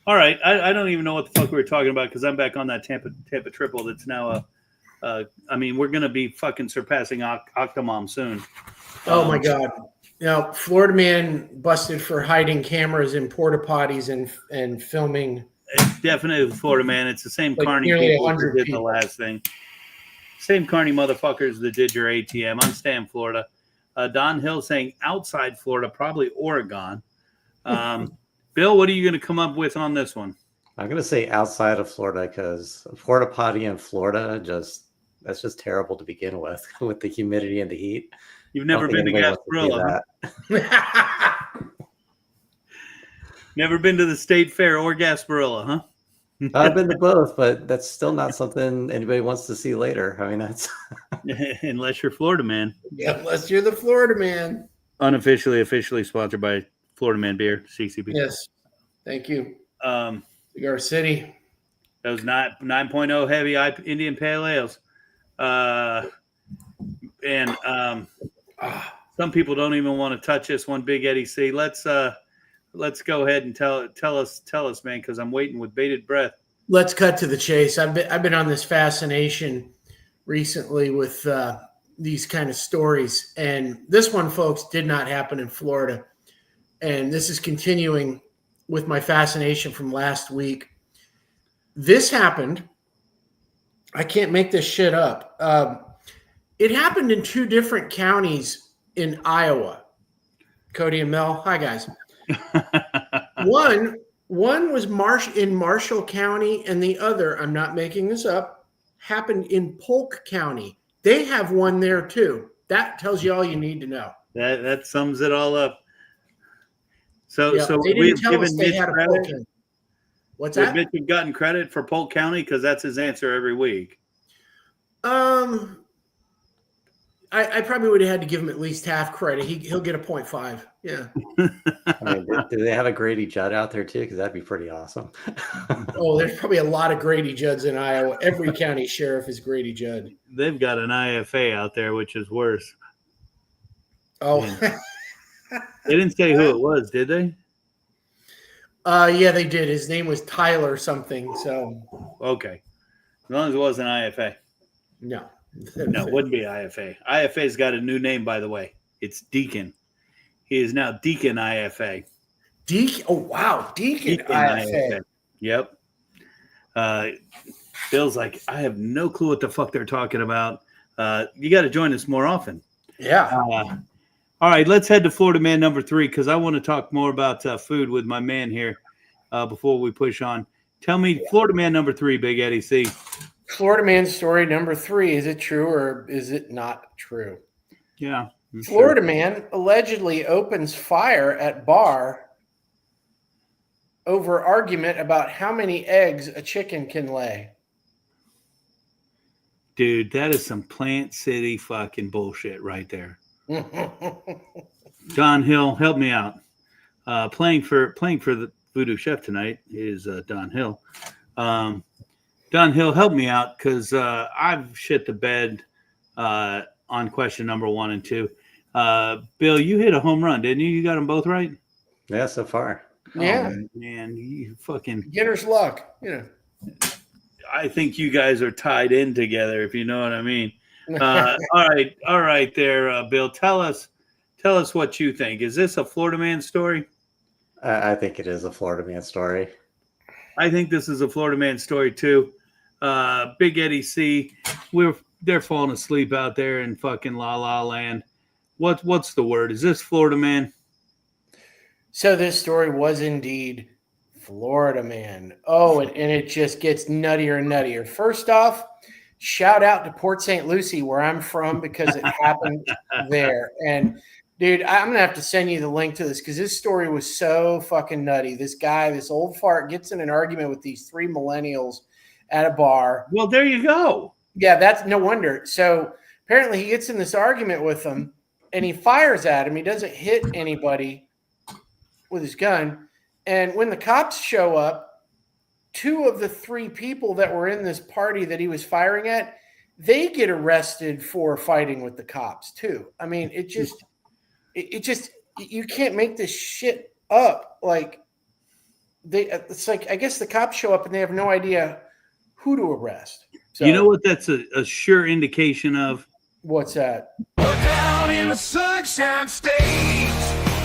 All right, I don't even know what the fuck we were talking about because I'm back on that Tampa triple. That's now I mean, we're gonna be fucking surpassing Octomom soon. Oh my god! Now, Florida Man busted for hiding cameras in porta potties and filming. It's definitely the Florida Man. It's the same Like carny nearly people 100 that did the people. last thing. Same carny motherfuckers that did your ATM. I'm staying Florida. Don Hill saying outside Florida, probably Oregon. Bill, what are you going to come up with on this one? I'm going to say outside of Florida because porta potty in Florida, that's just terrible to begin with the humidity and the heat. You've never been to Gasparilla, huh? Never been to the State Fair or Gasparilla, huh? I've been to both, but that's still not something anybody wants to see later. I mean, that's unless you're Florida Man. Yeah, unless you're the Florida Man. Officially sponsored by Florida Man Beer, CCB. Yes, thank you. Cigar City. Those 9.0 heavy Indian Pale Ales. Some people don't even want to touch this one, Big Eddie C. Let's go ahead and tell us, man, because I'm waiting with bated breath. Let's cut to the chase. I've been on this fascination recently with these kind of stories, and this one, folks, did not happen in Florida, and this is continuing with my fascination from last week. This happened. I can't make this shit up. It happened in 2 different counties in Iowa. Cody and Mel, hi guys. One was in Marshall County, and the other, I'm not making this up, happened in Polk County. They have one there too. That tells you all you need to know. That sums it all up. So they didn't tell us they had a Polk County. What's that? Mitch have gotten credit for Polk County because that's his answer every week. I probably would have had to give him at least half credit. He'll get a 0.5. Yeah. I mean, do they have a Grady Judd out there too? Because that'd be pretty awesome. Oh, there's probably a lot of Grady Judds in Iowa. Every county sheriff is Grady Judd. They've got an IFA out there, which is worse. Oh. They didn't say who it was, did they? Yeah, they did. His name was Tyler something. So okay, as long as it wasn't IFA. No, it wouldn't be IFA. IFA's got a new name, by the way. It's Deacon. He is now Deacon IFA. Deacon. Oh wow, Deacon IFA. Yep. Bill's like, I have no clue what the fuck they're talking about. You got to join us more often. Yeah. All right, let's head to Florida Man number 3 because I want to talk more about food with my man here before we push on. Tell me, Florida Man number 3, Big Eddie C. Florida Man story number 3. Is it true or is it not true? Yeah. Florida Man allegedly opens fire at bar over argument about how many eggs a chicken can lay. Dude, that is some Plant City fucking bullshit right there. Don Hill, help me out. Playing for the VooDoo Chef tonight is Don Hill. Don Hill, help me out because I've shit the bed on question number 1 and 2. Bill, you hit a home run, didn't you? You got them both right? Yeah, so far. Yeah. Oh, man, you fucking beginner's luck. You know. I think you guys are tied in together, if you know what I mean. All right, there, Bill. Tell us what you think. Is this a Florida Man story? I think it is a Florida Man story. I think this is a Florida Man story too. Big Eddie C. We're they're falling asleep out there in fucking La La Land. What's the word? Is this Florida man? So this story was indeed Florida man. Oh, and it just gets nuttier and nuttier. First off, shout out to Port St. Lucie, where I'm from, because it happened there. And dude, I'm gonna have to send you the link to this because this story was so fucking nutty. This guy, this old fart, gets in an argument with these three millennials at a bar. Well, there you go. Yeah, that's no wonder. So apparently he gets in this argument with them and he fires at him. He doesn't hit anybody with his gun. And when the cops show up, two of the three people that were in this party that he was firing at, they get arrested for fighting with the cops too. I mean, it just, you can't make this shit up. Like it's like, I guess the cops show up and they have no idea who to arrest. So, you know what that's a sure indication of? What's that? We're down in the Sunshine State,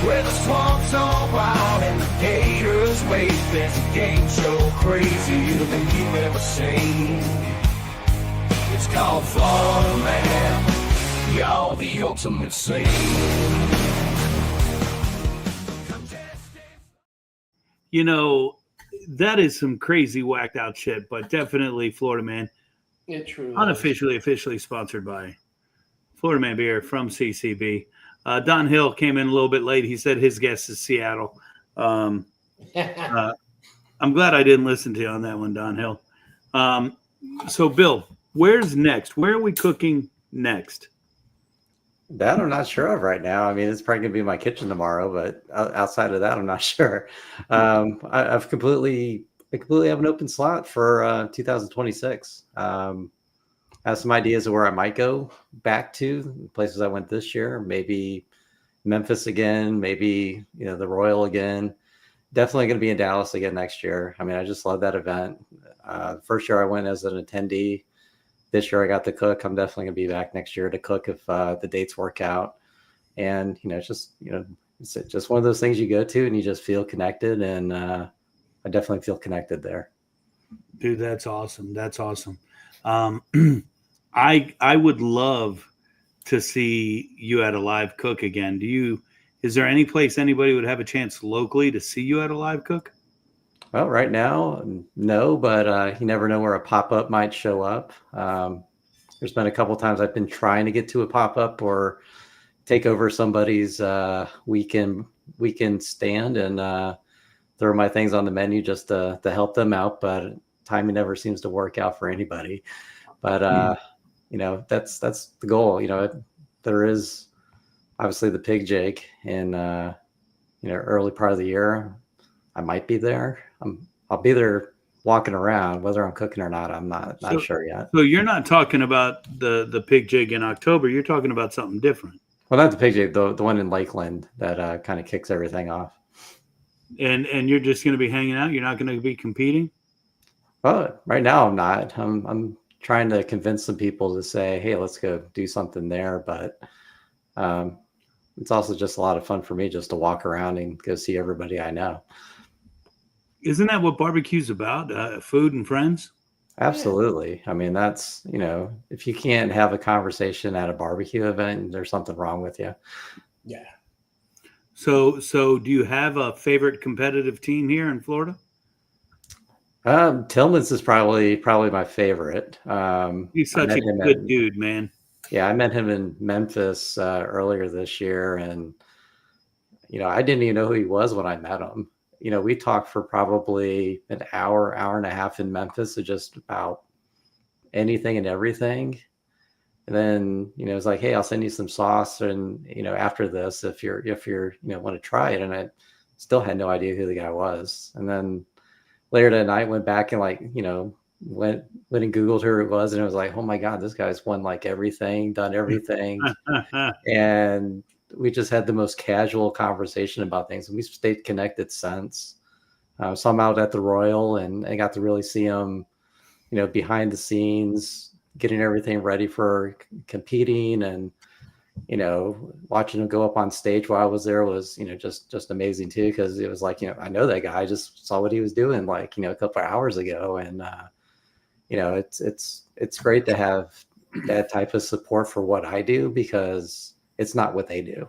where the swamps are wild and the gators wait. There's a game show crazier than you've ever seen. It's called Florida Man, y'all the ultimate scene. You know, that is some crazy whacked out shit, but definitely Florida Man. It truly Unofficially, officially sponsored by Florida Man Beer from CCB. Don Hill came in a little bit late. He said his guest is Seattle. I'm glad I didn't listen to you on that one, Don Hill. So, Bill, where's next? Where are we cooking next? That I'm not sure of right now. I mean, it's probably going to be my kitchen tomorrow, but outside of that, I'm not sure. I completely have an open slot for 2026. I have some ideas of where I might go back to, places I went this year, maybe Memphis again, maybe, the Royal again. Definitely going to be in Dallas again next year. I mean, I just love that event. First year I went as an attendee. This year I got to cook. I'm definitely going to be back next year to cook if the dates work out. And, it's just one of those things you go to and you just feel connected. And I definitely feel connected there. Dude, that's awesome. That's awesome. I would love to see you at a live cook again. Is there any place anybody would have a chance locally to see you at a live cook? Well, right now, no, but you never know where a pop-up might show up. There's been a couple times I've been trying to get to a pop-up or take over somebody's weekend stand and throw my things on the menu just to help them out, but timing never seems to work out for anybody. But that's the goal. There is obviously the pig jig in early part of the year. I might be there. I'll be there walking around. Whether I'm cooking or not, I'm not sure yet. So you're not talking about the pig jig in October. You're talking about something different. Well, not the pig jig, the one in Lakeland that kind of kicks everything off. And you're just going to be hanging out. You're not going to be competing. Well, right now I'm not. I'm trying to convince some people to say, hey, let's go do something there. But it's also just a lot of fun for me just to walk around and go see everybody I know. Isn't that what barbecue's about? Food and friends? Absolutely. I mean, that's, if you can't have a conversation at a barbecue event, there's something wrong with you. Yeah. So do you have a favorite competitive team here in Florida? Tillman's is probably my favorite. He's such a good dude, man. Yeah, I met him in Memphis earlier this year, and I didn't even know who he was when I met him. We talked for probably an hour and a half in Memphis, so just about anything and everything. And then it was like, hey, I'll send you some sauce, and after this, if you're want to try it. And I still had no idea who the guy was. And then later that night, went back and went and Googled who it was, and it was like, oh my God, this guy's won everything, done everything. And we just had the most casual conversation about things, and we've stayed connected since. So I'm out at the Royal, and I got to really see him, behind the scenes, getting everything ready for competing, and watching him go up on stage while I was there was, just amazing too, because it was like, I know that guy. I just saw what he was doing a couple of hours ago, and it's great to have that type of support for what I do, because it's not what they do.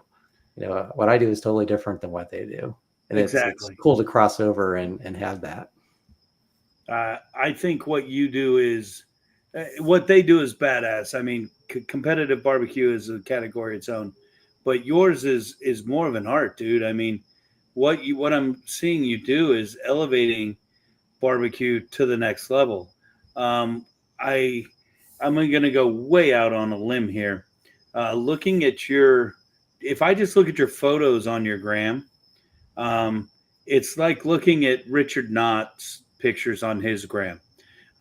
What I do is totally different than what they do. And it's cool to cross over and have that. I think what you do is what they do is badass. I mean, competitive barbecue is a category its own, but yours is more of an art, dude. I mean, what I'm seeing you do is elevating barbecue to the next level. I'm going to go way out on a limb here. Looking at if I just look at your photos on your gram, it's like looking at Richard Knott's pictures on his gram.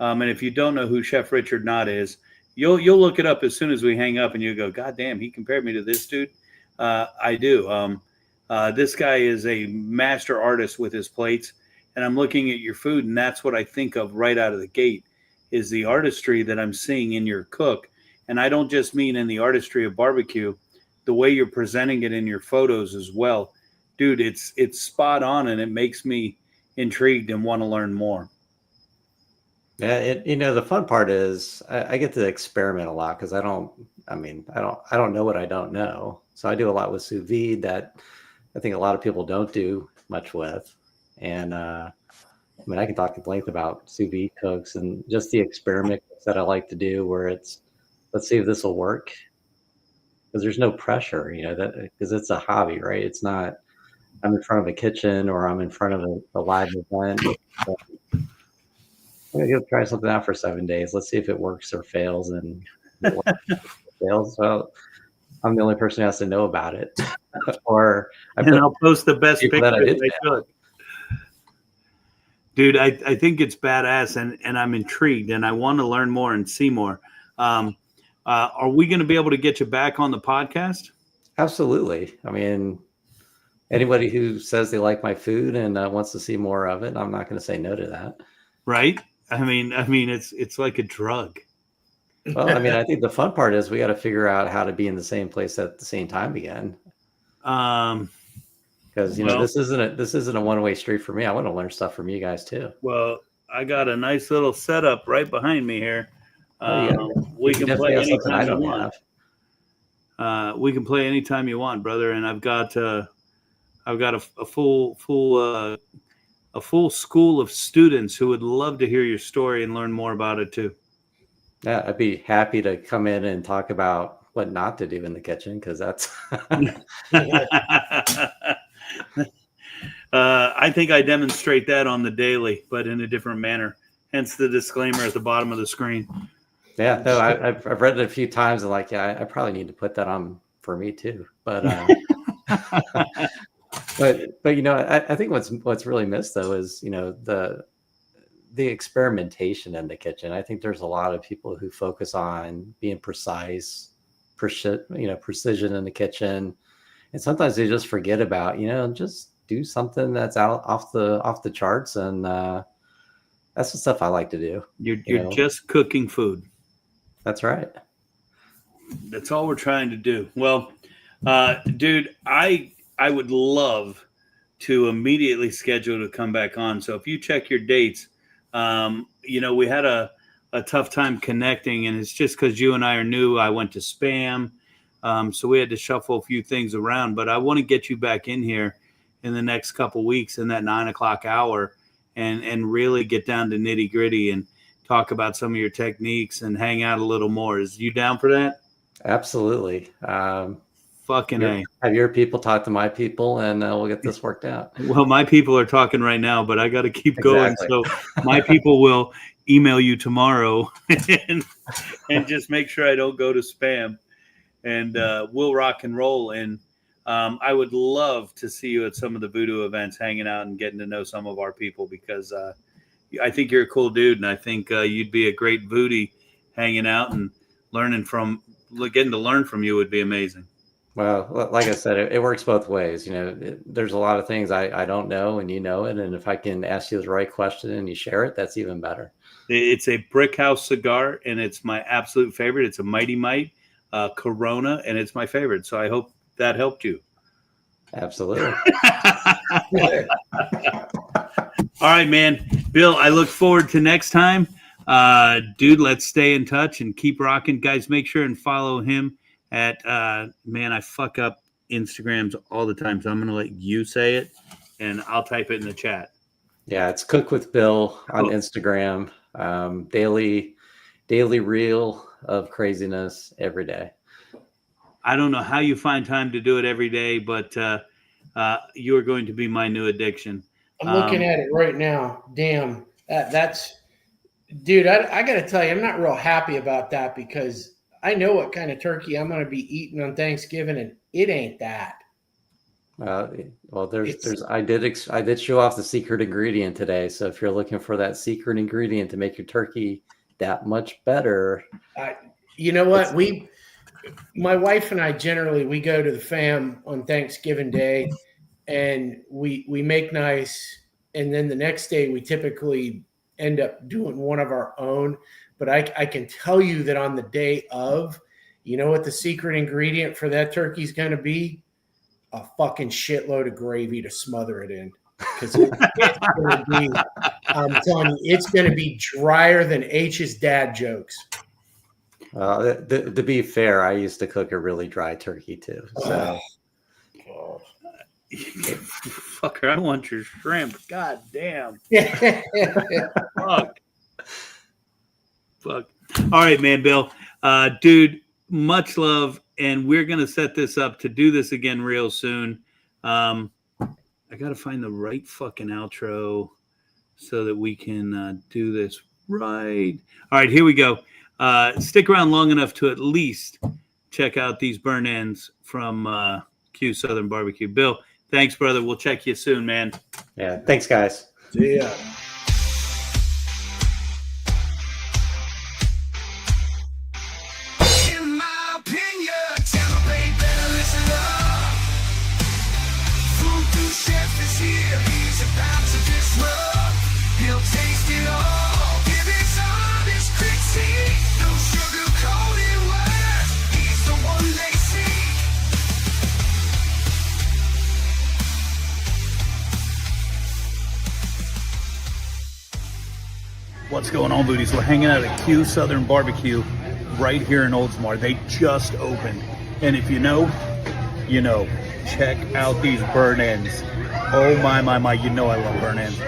And if you don't know who Chef Richard Knott is, you'll look it up as soon as we hang up, and you go, God damn, he compared me to this dude. I do. This guy is a master artist with his plates, and I'm looking at your food, and that's what I think of right out of the gate is the artistry that I'm seeing in your cook. And I don't just mean in the artistry of barbecue, the way you're presenting it in your photos as well. Dude, it's spot on, and it makes me intrigued and want to learn more. Yeah, the fun part is I get to experiment a lot, because I don't know what I don't know. So I do a lot with sous vide that I think a lot of people don't do much with. And I can talk at length about sous vide cooks and just the experiment that I like to do, where it's, let's see if this will work, because there's no pressure, because it's a hobby, right? It's not, I'm in front of a kitchen or I'm in front of a live event. So I'm going to try something out for 7 days. Let's see if it works or fails. And if it fails, well, I'm the only person who has to know about it. Or I'll post the best picture that I could. Dude, I think it's badass, and I'm intrigued, and I want to learn more and see more. Are we going to be able to get you back on the podcast? Absolutely. I mean, anybody who says they like my food and wants to see more of it, I'm not going to say no to that. Right? I mean, it's like a drug. Well, I think the fun part is we got to figure out how to be in the same place at the same time again. Because this isn't a one-way street for me. I want to learn stuff from you guys too. Well, I got a nice little setup right behind me here. We can play anytime you want. We can play anytime you want, brother. And I've got a full school of students who would love to hear your story and learn more about it too. Yeah, I'd be happy to come in and talk about what not to do in the kitchen, because that's. I think I demonstrate that on the daily, but in a different manner. Hence the disclaimer at the bottom of the screen. Yeah, no, I've read it a few times, and I probably need to put that on for me too. But but I think what's really missed though is the experimentation in the kitchen. I think there's a lot of people who focus on being precise, precision in the kitchen, and sometimes they just forget about just do something that's out off the charts, and that's the stuff I like to do. You're just cooking food. That's right. That's all we're trying to do. Well, dude, I would love to immediately schedule to come back on. So if you check your dates, we had a tough time connecting, and it's just because you and I are new. I went to spam. So we had to shuffle a few things around, but I want to get you back in here in the next couple weeks in that 9 o'clock hour and really get down to nitty gritty and talk about some of your techniques and hang out a little more. Is you down for that? Absolutely. Fucking A. Have your people talk to my people, and we'll get this worked out. Well, my people are talking right now, but I got to keep going. So my people will email you tomorrow and just make sure I don't go to spam, and we'll rock and roll. And I would love to see you at some of the VooDoo events, hanging out and getting to know some of our people, because I think you're a cool dude, and I think you'd be a great VooDoo hanging out and getting to learn from you would be amazing. Well, like I said, it works both ways. There's a lot of things I don't know, and you know it. And if I can ask you the right question and you share it, that's even better. It's a Brick House cigar, and it's my absolute favorite. It's a Mighty Might Corona, and it's my favorite. So I hope that helped you. Absolutely. All right, man. Bill, I look forward to next time. Dude, let's stay in touch and keep rocking. Guys, make sure and follow him at, man, I fuck up Instagrams all the time, so I'm going to let you say it, and I'll type it in the chat. Yeah, it's Cook with Bill on Instagram. Daily reel of craziness every day. I don't know how you find time to do it every day, but you are going to be my new addiction. I'm looking at it right now. Damn, that's dude. I got to tell you, I'm not real happy about that because I know what kind of turkey I'm going to be eating on Thanksgiving, and it ain't that. Well, I did show off the secret ingredient today. So if you're looking for that secret ingredient to make your turkey that much better, you know what? My wife and I we go to the fam on Thanksgiving Day, and we make nice, and then the next day we typically end up doing one of our own. But I can tell you that on the day of, you know what the secret ingredient for that turkey is going to be? A fucking shitload of gravy to smother it in. Because it's going to be, I'm telling you, it's going to be drier than H's dad jokes. To be fair, I used to cook a really dry turkey too. So, fucker, I want your shrimp. God damn. Fuck. All right, man, Bill. Dude, much love, and we're gonna set this up to do this again real soon. I gotta find the right fucking outro so that we can do this right. All right, here we go. Stick around long enough to at least check out these burn ends from Q Southern Barbecue. Bill, thanks, brother. We'll check you soon, man. Yeah, thanks, guys. See ya. In my opinion, Tampa Bay better listen up. VooDoo Chef is here, he's about to disrupt. He'll taste it all, give his honest critique. No sugar-coated words, he's the one they seek. What's going on, Booties? We're hanging out at Q Southern Barbecue right here in Oldsmar. They just opened. And if you know, you know. Check out these burn ends. Oh, my. You know I love burn ends.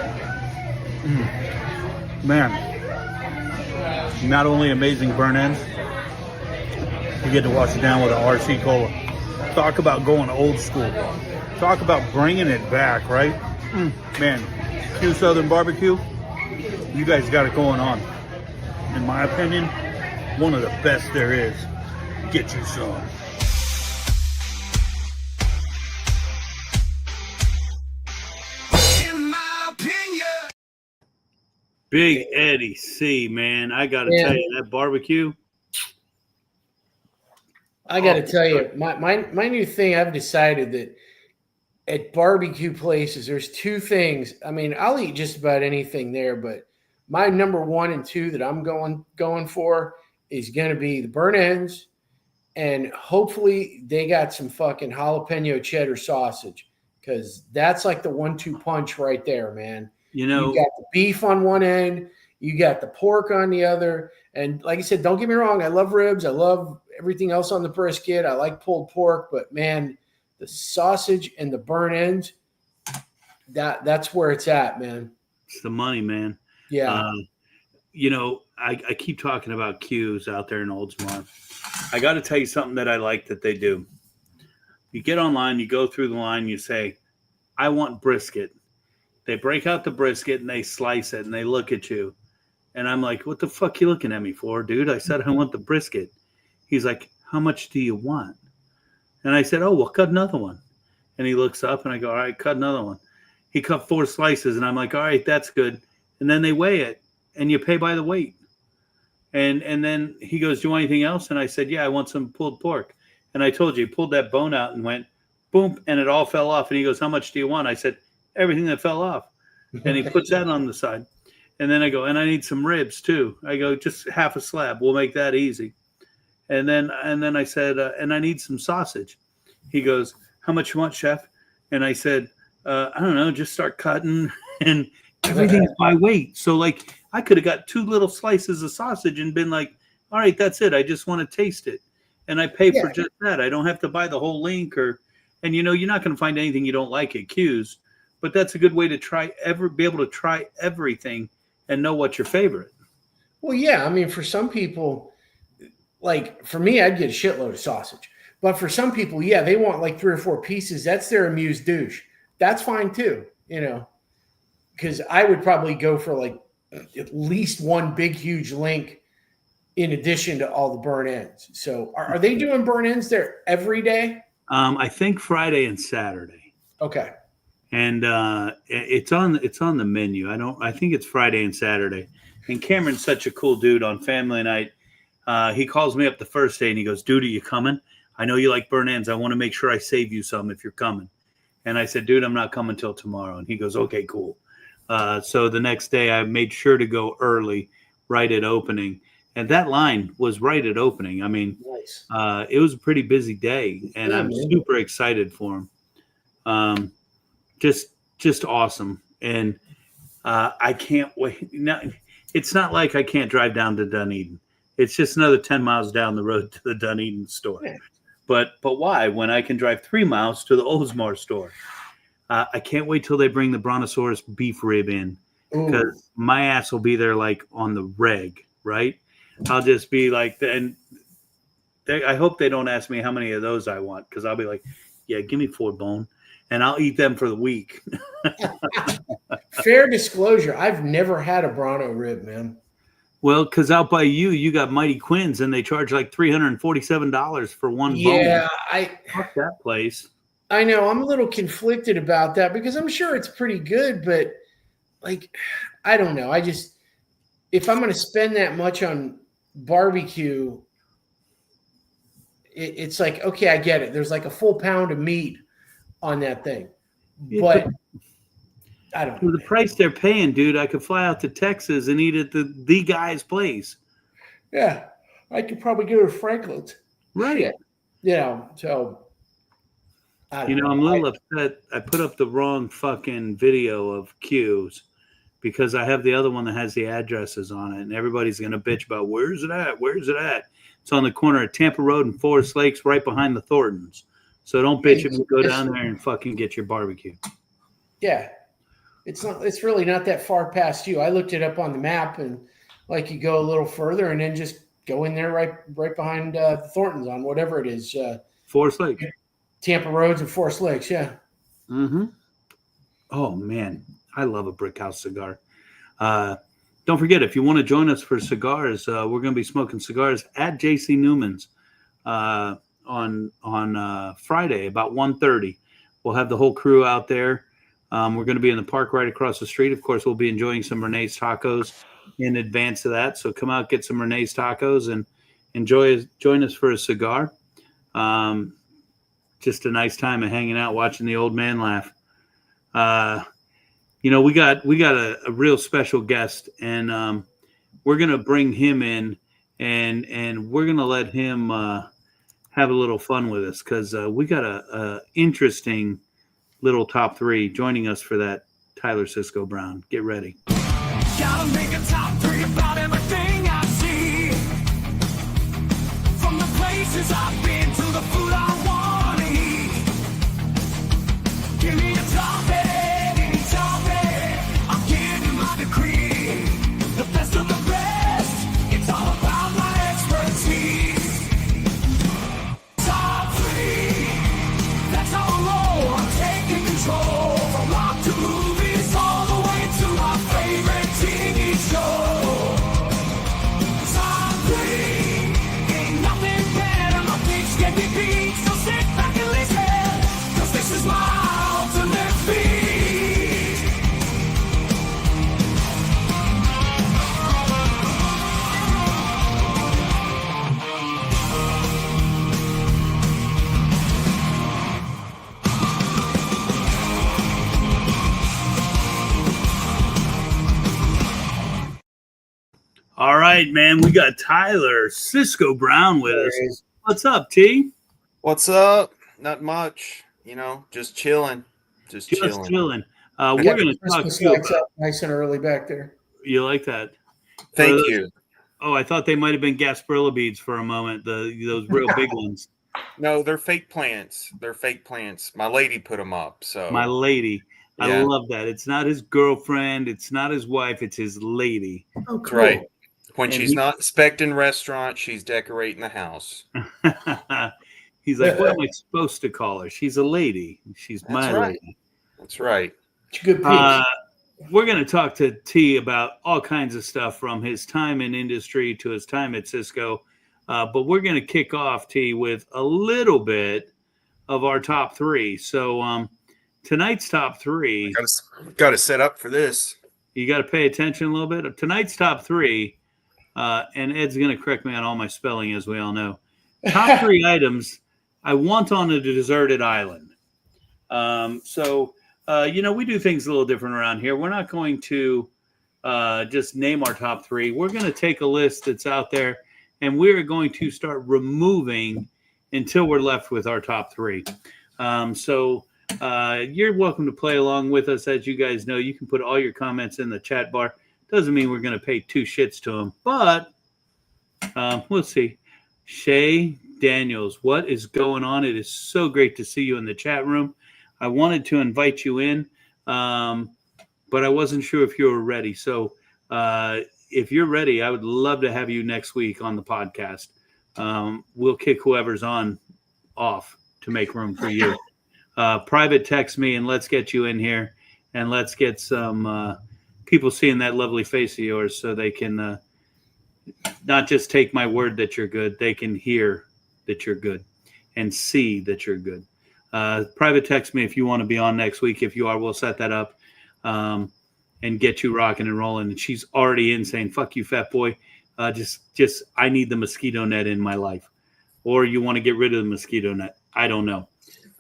Man. Not only amazing burn ends, you get to wash it down with an RC Cola. Talk about going old school. Talk about bringing it back, right? Man, Q Southern Barbecue, you guys got it going on. In my opinion, one of the best there is. Get you some. In my opinion. Big Eddie C, man. I got to tell you, that barbecue. I got to tell you, my new thing, I've decided that at barbecue places, there's two things. I mean, I'll eat just about anything there, but my number 1 and 2 that I'm going for is going to be the burn ends, and hopefully they got some fucking jalapeno cheddar sausage, because that's like the 1-2 punch right there, man. You know, you got the beef on one end, you got the pork on the other, and like I said, don't get me wrong, I love ribs, I love everything else on the brisket, I like pulled pork, but man, the sausage and the burn ends, that's where it's at, man. It's the money, man. Yeah. You know, I keep talking about Q's out there in Oldsmar. I got to tell you something that I like that they do. You get online, you go through the line, you say, I want brisket. They break out the brisket and they slice it and they look at you. And I'm like, what the fuck you looking at me for, dude? I said, I want the brisket. He's like, how much do you want? And I said, oh, well, cut another one. And he looks up and I go, all right, cut another one. He cut 4 slices and I'm like, all right, that's good. And then they weigh it and you pay by the weight. And then he goes, do you want anything else? And I said, yeah, I want some pulled pork. And I told you, he pulled that bone out and went, boom, and it all fell off. And he goes, how much do you want? I said, everything that fell off. And he puts that on the side. And then I go, and I need some ribs too. I go, just half a slab. We'll make that easy. And then I said, and I need some sausage. He goes, how much you want, chef? And I said, I don't know, just start cutting. And everything's by weight. So like I could have got 2 little slices of sausage and been like, all right, that's it. I just want to taste it. And I pay for just that. I don't have to buy the whole link and you're not going to find anything you don't like at Q's, but that's a good way to be able to try everything and know what's your favorite. Well, yeah. I mean, for some people, like for me, I'd get a shitload of sausage. But for some people, yeah, they want like 3 or 4 pieces. That's their amuse douche. That's fine too, because I would probably go for like at least 1 big, huge link in addition to all the burn ends. So are they doing burn ends there every day? I think Friday and Saturday. Okay. And it's on the menu. I think it's Friday and Saturday. And Cameron's such a cool dude on family night. He calls me up the first day and he goes, dude, are you coming? I know you like burn ends. I want to make sure I save you some if you're coming. And I said, dude, I'm not coming till tomorrow. And he goes, okay, cool. So the next day I made sure to go early, right at opening. And that line was right at opening. I mean, nice. It was a pretty busy day, and I'm super excited for him. Just awesome. And I can't wait. Now, it's not like I can't drive down to Dunedin. It's just another 10 miles down the road to the Dunedin store. Yeah. But why? When I can drive 3 miles to the Oldsmar store. I can't wait till they bring the Brontosaurus beef rib in, because my ass will be there like on the reg, right? I'll just be like, and I hope they don't ask me how many of those I want, because I'll be like, yeah, give me 4 bone, and I'll eat them for the week. Fair disclosure, I've never had a Bronto rib, man. Well, because out by you got Mighty Quinn's, and they charge like $347 for 1 bone. Yeah, fuck that place. I know. I'm a little conflicted about that because I'm sure it's pretty good, but like, I don't know. If I'm going to spend that much on barbecue, it's like, okay, I get it. There's like a full pound of meat on that thing, but I don't know. For the price they're paying, dude, I could fly out to Texas and eat at the guy's place. Yeah, I could probably go to Franklin's. Right. So I'm a little upset. I put up the wrong fucking video of Q's because I have the other one that has the addresses on it, and everybody's going to bitch about where's it at? Where's it at? It's on the corner of Tampa Road and Forest Lakes, right behind the Thorntons. So don't bitch if you go down there and fucking get your barbecue. Yeah. It's really not that far past you. I looked it up on the map, and like you go a little further and then just go in there right behind the Thorntons on whatever it is. Forest Lake. Tampa Roads and Forest Lakes, yeah. Mm-hmm. Oh, man. I love a Brick House cigar. Don't forget, if you want to join us for cigars, we're going to be smoking cigars at J.C. Newman's on Friday about 1:30. We'll have the whole crew out there. We're going to be in the park right across the street. Of course, we'll be enjoying some Renee's tacos in advance of that. So come out, get some Renee's tacos, and join us for a cigar. Just a nice time of hanging out, watching the old man laugh. We got a real special guest, and we're gonna bring him in, and we're gonna let him have a little fun with us, because we got a interesting little top 3 joining us for that. Tyler Sysco Brown, get ready. Gotta make a top 3 about everything I see, from the places I've been to the food I want to eat. Give me a topic, any topic, I'll give you my decree. The best of the best, it's all about my expertise. Top 3, that's how I roll. I'm taking control, from rock to movies, all the way to my favorite TV show. Top 3, ain't nothing better, my picks can be beat. So sit back and listen, 'cause this is my ultimate feat. All right, man. We got Tyler Sysco Brown with us. What's up, T? What's up? Not much. Just chilling. Just chilling. We're Got going the to talk Christmas to you lights about. up nice and early back there. You like that? Thank those- you. Oh, I thought they might have been Gasparilla beads for a moment. Those real big ones. No, they're fake plants. They're fake plants. My lady put them up. So My lady. I Yeah. love that. It's not his girlfriend. It's not his wife. It's his lady. Oh, that's right. When And she's he- not inspecting restaurants, she's decorating the house. He's like, what am I supposed to call her? She's a lady. She's That's my right. lady. That's right. It's a good piece. We're going to talk to T about all kinds of stuff from his time in industry to his time at Sysco. But we're going to kick off, T, with a little bit of our top three. So tonight's top three, Got to set up for this. you got to pay attention a little bit. Tonight's top three, and Ed's going to correct me on all my spelling, as we all know. Top three items I want on a deserted island. We do things a little different around here. We're not going to just name our top three. We're going to take a list that's out there, and we're going to start removing until we're left with our top three. You're welcome to play along with us. As you guys know, you can put all your comments in the chat bar. Doesn't mean we're going to pay two shits to them, but we'll see. Shay Daniels, what is going on? It is so great to see you in the chat room. I wanted to invite you in, but I wasn't sure if you were ready. So if you're ready, I would love to have you next week on the podcast. We'll kick whoever's on off to make room for you. Private text me and let's get you in here, and let's get some people seeing that lovely face of yours so they can not just take my word that you're good. They can hear that you're good and see that you're good. Private text me if you want to be on next week. If you are, we'll set that up and get you rocking and rolling. And she's already in saying, fuck you, fat boy. Just I need the mosquito net in my life. Or you want to get rid of the mosquito net. I don't know.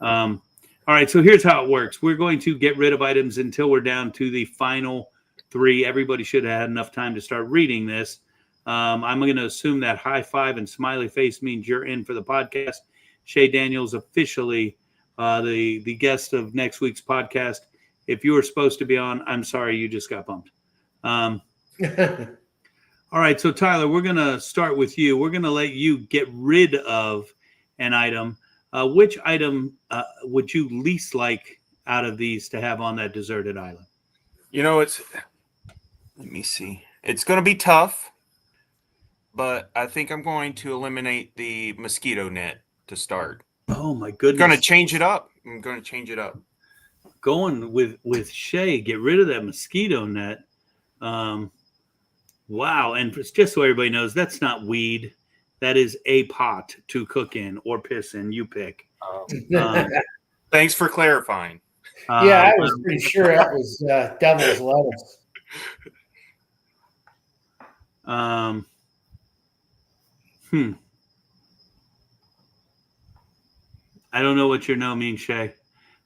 All right, so here's how it works. We're going to get rid of items until we're down to the final three. Everybody should have had enough time to start reading this. I'm going to assume that high five and smiley face means you're in for the podcast. Shay Daniels officially the guest of next week's podcast. If you were supposed to be on, I'm sorry, you just got bumped. All right, so Tyler, we're going to start with you. We're going to let you get rid of an item. Which item would you least like out of these to have on that deserted island? Let me see. It's going to be tough, but I think I'm going to eliminate the mosquito net to start. Oh my goodness! I'm going to change it up. Going with Shay, get rid of that mosquito net. Wow! And just so everybody knows, that's not weed. That is a pot to cook in or piss in. You pick. Thanks for clarifying. I was pretty sure that was devil's lettuce. I don't know what your no means, Shay.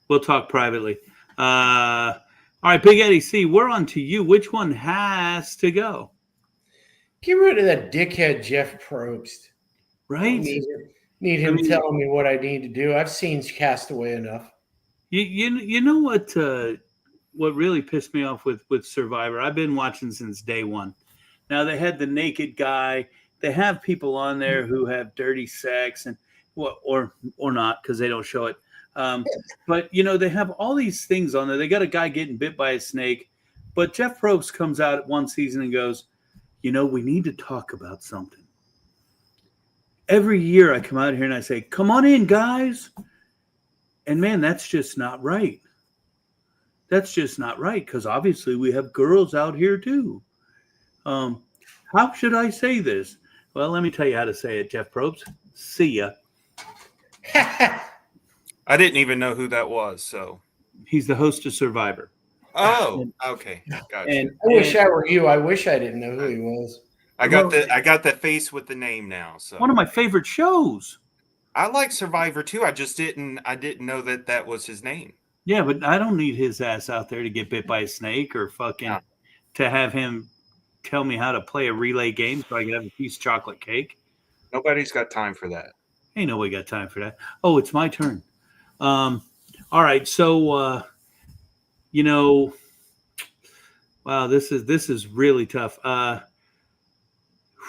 We'll talk privately. All right, Big Eddie C, we're on to you. Which one has to go? Get rid of that dickhead Jeff Probst. Right? Need him telling me what I need to do. I've seen Castaway enough. You know what really pissed me off with Survivor? I've been watching since day one. Now they had the naked guy. They have people on there who have dirty sex and or not because they don't show it. But they have all these things on there. They got a guy getting bit by a snake, but Jeff Probst comes out one season and goes, we need to talk about something. Every year I come out here and I say, come on in, guys. And man, that's just not right. That's just not right because obviously we have girls out here too. How should I say this? Well, let me tell you how to say it, Jeff Probst. See ya. I didn't even know who that was. So he's the host of Survivor. Oh, okay, gotcha. I wish I were you. I wish I didn't know who he was. I got the face with the name now. So one of my favorite shows. I like Survivor too. I didn't know that was his name. Yeah, but I don't need his ass out there to get bit by a snake or fucking to have him tell me how to play a relay game so I can have a piece of chocolate cake. Nobody's got time for that. Ain't nobody got time for that. Oh, it's my turn. All right, so You know, wow, this is really tough.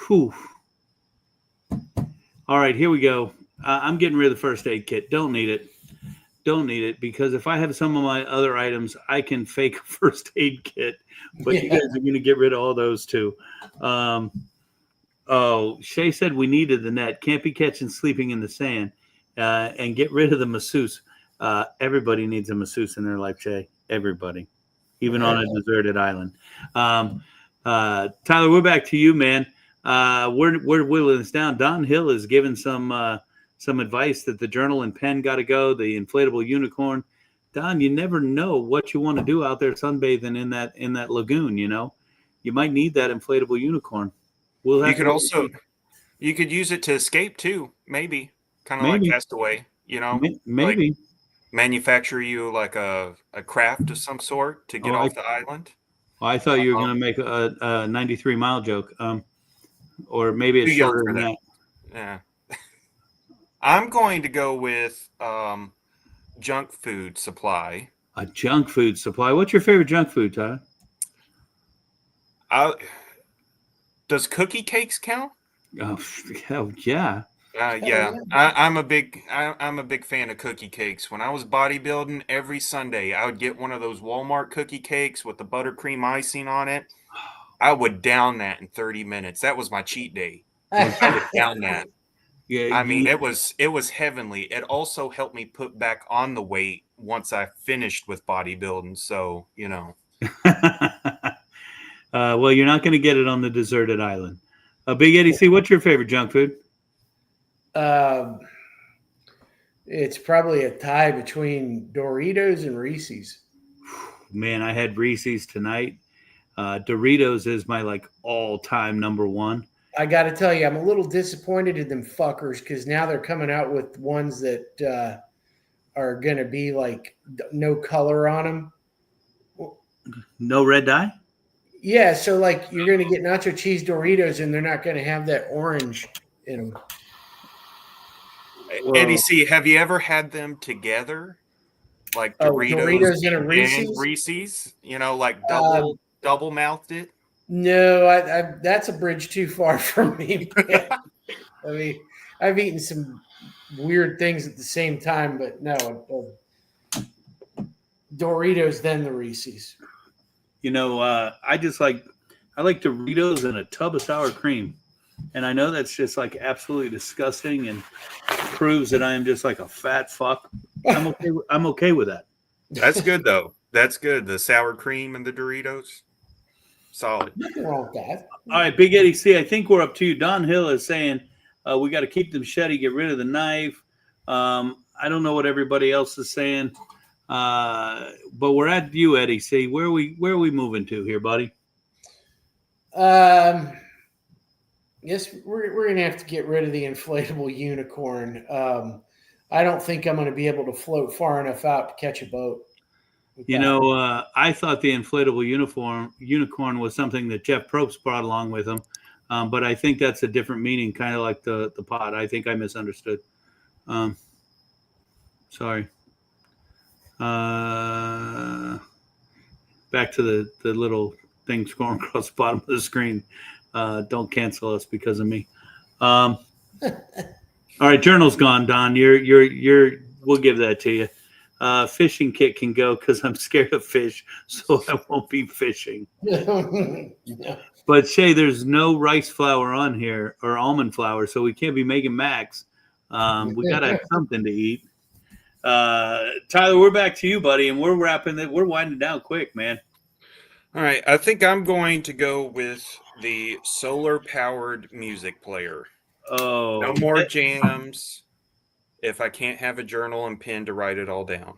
Whew. All right, here we go. I'm getting rid of the first aid kit. Don't need it. Don't need it because if I have some of my other items, I can fake a first aid kit. But you guys are going to get rid of all those too. Oh, Shay said we needed the net. Can't be catching sleeping in the sand. And get rid of the masseuse. Everybody needs a masseuse in their life, Shay. Everybody, even on a deserted island. Tyler, we're back to you, man. We're whittling this down. Don Hill has given some advice that the journal and pen got to go. The inflatable unicorn. Don, you never know what you want to do out there sunbathing in that lagoon. You know, you might need that inflatable unicorn. You could use it to escape too. Maybe kind of like Castaway. You know, maybe like manufacture you like a craft of some sort to get off the island. Well, I thought you were going to make a 93-mile joke. Or maybe it's shorter than that. Yeah. I'm going to go with junk food supply. A junk food supply. What's your favorite junk food, Tyler? Does cookie cakes count? Oh, hell yeah. Yeah. I'm a big fan of cookie cakes. When I was bodybuilding, every Sunday I would get one of those Walmart cookie cakes with the buttercream icing on it. I would down that in 30 minutes. That was my cheat day. I would down that. Yeah, I mean, it was heavenly. It also helped me put back on the weight once I finished with bodybuilding. So, you know. Well, you're not going to get it on the deserted island. Big Eddie C, what's your favorite junk food? It's probably a tie between Doritos and Reese's. Man, I had Reese's tonight. Doritos is my all-time number one. I got to tell you, I'm a little disappointed in them fuckers because now they're coming out with ones that are going to be like no color on them. No red dye? Yeah, so like you're going to get nacho cheese Doritos and they're not going to have that orange in them. Eddie C, have you ever had them together? Like Doritos and a Reese's? And Reese's? You know, like double mouthed it? No, I that's a bridge too far from me. I mean, I've eaten some weird things at the same time, but no, Doritos then the Reese's. You know, I like Doritos and a tub of sour cream. And I know that's just like absolutely disgusting and proves that I am just like a fat fuck. I'm okay with that. That's good though. That's good. The sour cream and the Doritos. Solid. Nothing wrong with that. All right, Big Eddie C, I think we're up to you. Don Hill is saying we got to keep the machete, get rid of the knife. I don't know what everybody else is saying. But we're at you, Eddie C. Where are we moving to here, buddy? Yes, we're gonna have to get rid of the inflatable unicorn. I don't think I'm gonna be able to float far enough out to catch a boat. You know, I thought the inflatable unicorn was something that Jeff Probst brought along with him, but I think that's a different meaning, kind of like the pod. I think I misunderstood. Sorry. Back to the little thing scrolling across the bottom of the screen. Don't cancel us because of me. All right, journal's gone, Don. We'll give that to you. Fishing kit can go because I'm scared of fish, so I won't be fishing. But Shay, there's no rice flour on here or almond flour, so we can't be making macs. We gotta have something to eat. Tyler, we're back to you, buddy, and we're winding down quick, man. All right, I think I'm going to go with the solar-powered music player. Oh, no more jams. If I can't have a journal and pen to write it all down.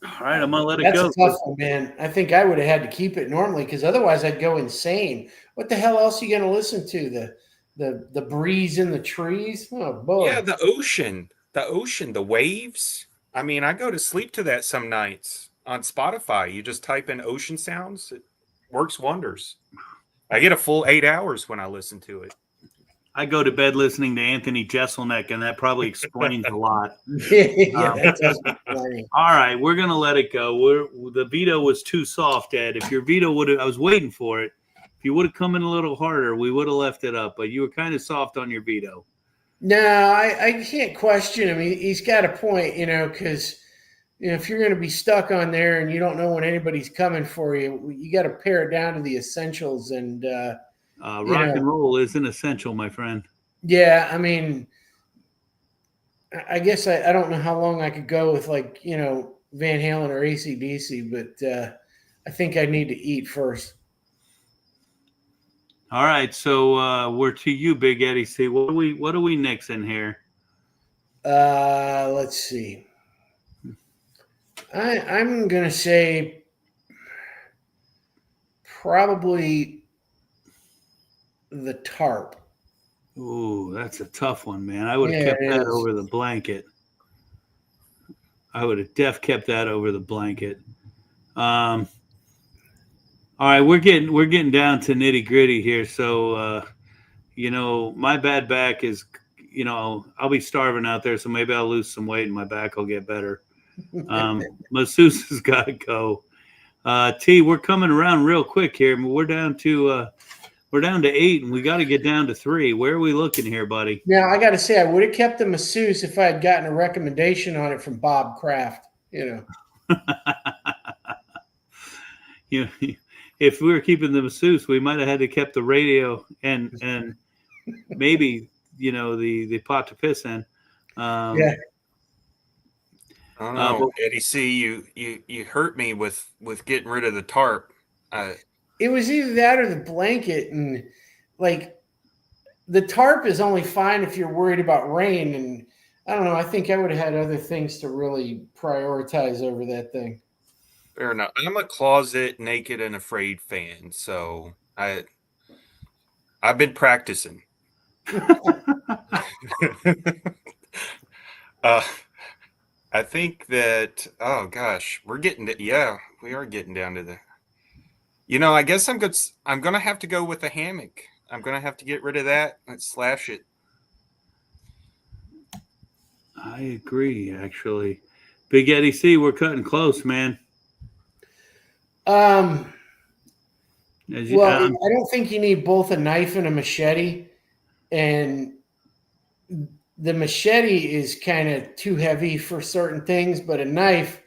All right, I'm gonna let it That's go. A tough one, man. I think I would have had to keep it normally because otherwise I'd go insane. What the hell else are you gonna listen to? The breeze in the trees? Oh boy. Yeah, the ocean, the waves. I mean, I go to sleep to that some nights on Spotify. You just type in ocean sounds. It works wonders. I get a full 8 hours when I listen to it. I go to bed listening to Anthony Jeselnik, and that probably explains a lot. Yeah, that does explain. All right, we're gonna let it go. The veto was too soft, Ed. If your veto would have, I was waiting for it. If you would have come in a little harder, we would have left it up. But you were kind of soft on your veto. No, I can't question him. He's got a point, because if you're going to be stuck on there and you don't know when anybody's coming for you, you got to pare it down to the essentials. And rock and roll is an essential, my friend. Yeah, I mean, I guess I don't know how long I could go with Van Halen or AC/DC, but I think I need to eat first. All right, so we're to you, Big Eddie C. What are we nixing here? Let's see. I'm gonna say probably the tarp. Ooh, that's a tough one, man. I would have kept that over the blanket. I would have kept that over the blanket. All right, we're getting down to nitty gritty here. So, my bad back is, I'll be starving out there, so maybe I'll lose some weight and my back will get better. Masseuse has got to go. T, we're coming around real quick here. We're down to 8, and we got to get down to 3. Where are we looking here, buddy? Now, I got to say, I would have kept the masseuse if I had gotten a recommendation on it from Bob Kraft. If we were keeping the masseuse, we might have had to kept the radio and maybe the pot to piss in. Yeah. I don't know, Eddie C. You hurt me with getting rid of the tarp. It was either that or the blanket, and the tarp is only fine if you're worried about rain. And I don't know. I think I would have had other things to really prioritize over that thing. Fair enough. I'm a closet naked and afraid fan, so I've been practicing. I think that we are getting down to the. I guess I'm good. I'm gonna have to go with the hammock. I'm gonna have to get rid of that. Let's slash it. I agree, actually. Big Eddie C, we're cutting close, man. I don't think you need both a knife and a machete, and the machete is kind of too heavy for certain things, but a knife,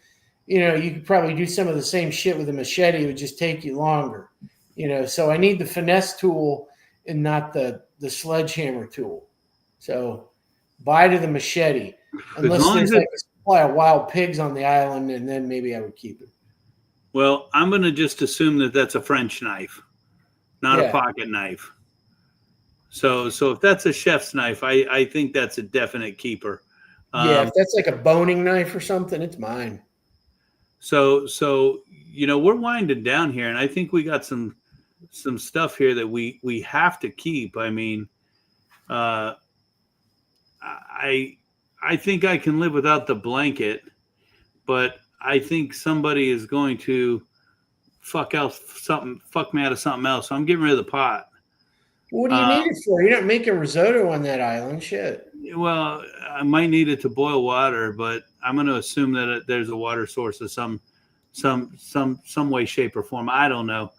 you could probably do some of the same shit with a machete. It would just take you longer, so I need the finesse tool and not the sledgehammer tool. So buy to the machete, unless there's a supply of wild pigs on the island, and then maybe I would keep it. Well, I'm going to just assume that that's a French knife, not a pocket knife. So if that's a chef's knife, I think that's a definite keeper. If that's like a boning knife or something, it's mine. So we're winding down here, and I think we got some stuff here that we have to keep. I mean, I think I can live without the blanket, but I think somebody is going to fuck me out of something else. So I'm getting rid of the pot. What do you need it for? You're not making risotto on that island, shit. Well, I might need it to boil water, but I'm going to assume that there's a water source of some way, shape, or form. I don't know.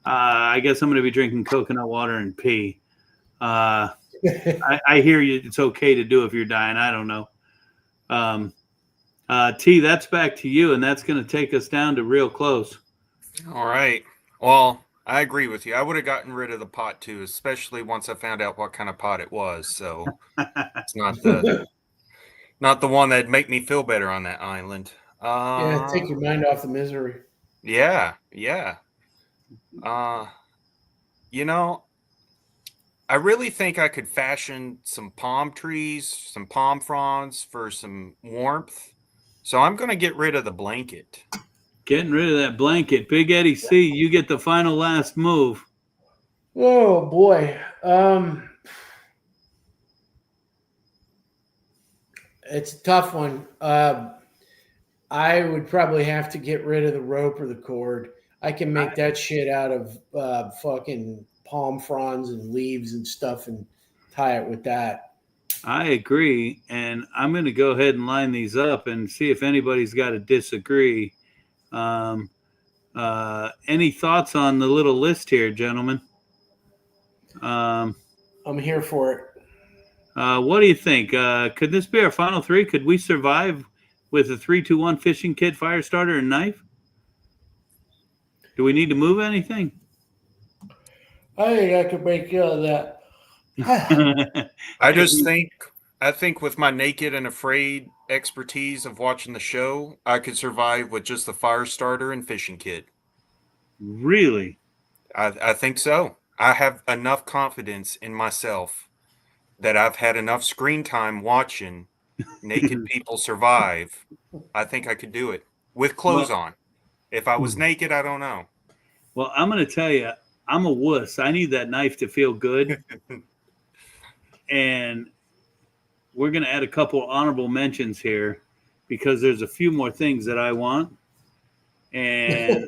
I guess I'm going to be drinking coconut water and pee. I hear you. It's okay to do if you're dying. I don't know. T, that's back to you, and that's going to take us down to real close. All right. Well, I agree with you. I would have gotten rid of the pot too, especially once I found out what kind of pot it was. So it's not the one that'd make me feel better on that island. Take your mind off the misery. Yeah. I really think I could fashion some palm trees, some palm fronds for some warmth. So I'm going to get rid of the blanket. Getting rid of that blanket. Big Eddie C, you get the final last move. Oh, boy. It's a tough one. I would probably have to get rid of the rope or the cord. I can make that shit out of fucking palm fronds and leaves and stuff and tie it with that. I agree, and I'm going to go ahead and line these up and see if anybody's got to disagree. Um, any thoughts on the little list here, gentlemen? I'm here for it. What do you think? Could this be our final three? Could we survive with a 3-2-1 fishing kit, fire starter, and knife? Do we need to move anything? I think I could make that. I think with my naked and afraid expertise of watching the show, I could survive with just the fire starter and fishing kit. Really? I think so. I have enough confidence in myself that I've had enough screen time watching naked people survive. I think I could do it with clothes on. If I was naked, I don't know. Well, I'm going to tell you, I'm a wuss. I need that knife to feel good. And we're going to add a couple honorable mentions here because there's a few more things that I want. And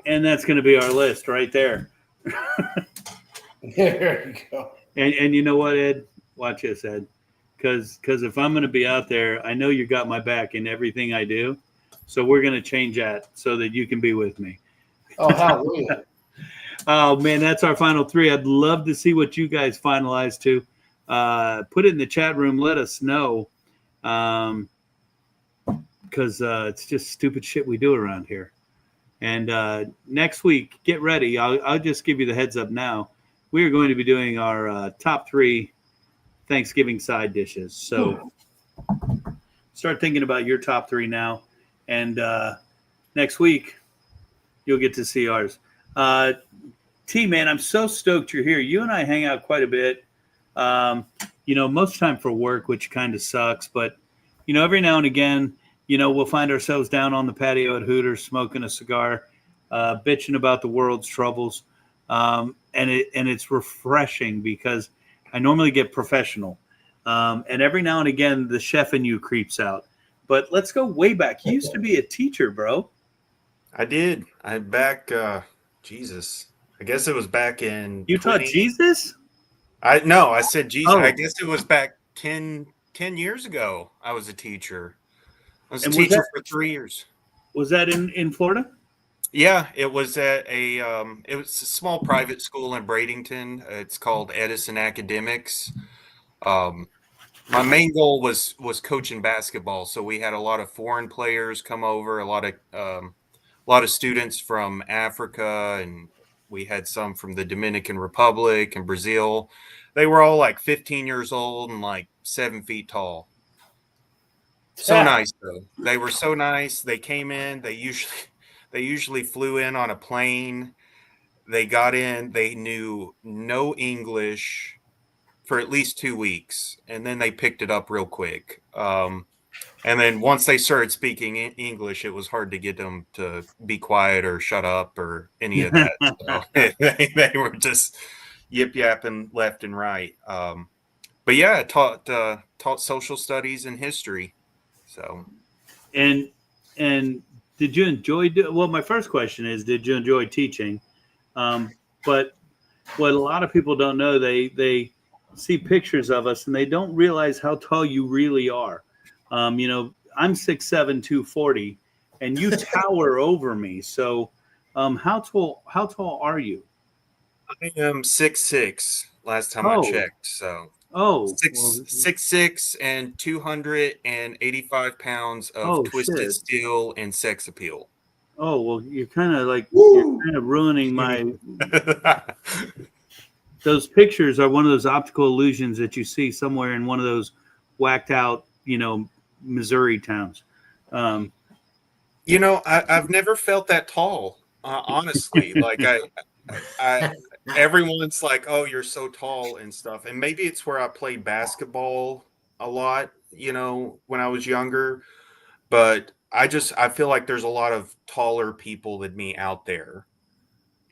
and that's going to be our list right there. There you go. And you know what, Ed? Watch this, Ed. Because if I'm going to be out there, I know you got my back in everything I do. So we're going to change that so that you can be with me. Oh, hallelujah. Oh, man, that's our final three. I'd love to see what you guys finalize to. Put it in the chat room. Let us know. Because it's just stupid shit we do around here. And next week, get ready. I'll just give you the heads up now. We are going to be doing our top 3 Thanksgiving side dishes. So start thinking about your top 3 now. And next week, you'll get to see ours. T, man, I'm so stoked you're here. You and I hang out quite a bit. Most of the time for work, which kind of sucks. But, every now and again, we'll find ourselves down on the patio at Hooters smoking a cigar, bitching about the world's troubles. And it's refreshing because I normally get professional. And every now and again, the chef in you creeps out. But let's go way back. You used to be a teacher, bro. I did. Jesus. I guess it was back in. You taught Jesus? I said Jesus. I guess it was back 10 years ago. I was a teacher. I was a teacher for 3 years. Was that in Florida? Yeah, it was at it was a small private school in Bradenton. It's called Edison Academics. My main goal was coaching basketball, so we had a lot of foreign players come over, a lot of students from Africa, and we had some from the Dominican Republic and Brazil. They were all like 15 years old and like 7 feet tall. So nice though. They were so nice. They came in. They usually flew in on a plane. They got in. They knew no English for at least 2 weeks, and then they picked it up real quick. And then once they started speaking English, it was hard to get them to be quiet or shut up or any of that. So they were just yip yapping left and right. But yeah, taught social studies and history. So, and did you enjoy? Well, my first question is, did you enjoy teaching? But what a lot of people don't know, they see pictures of us and they don't realize how tall you really are. I'm 6'7", 240, and you tower over me. So, how tall are you? I am 6'6". Last time I checked. So. Six 6'6" and 285 pounds of twisted steel and sex appeal. Oh well, you're kind of ruining my. Those pictures are one of those optical illusions that you see somewhere in one of those whacked out, Missouri towns. I've never felt that tall, honestly. Like I everyone's like, "Oh, you're so tall" and stuff. And maybe it's where I played basketball a lot, when I was younger. But I feel like there's a lot of taller people than me out there.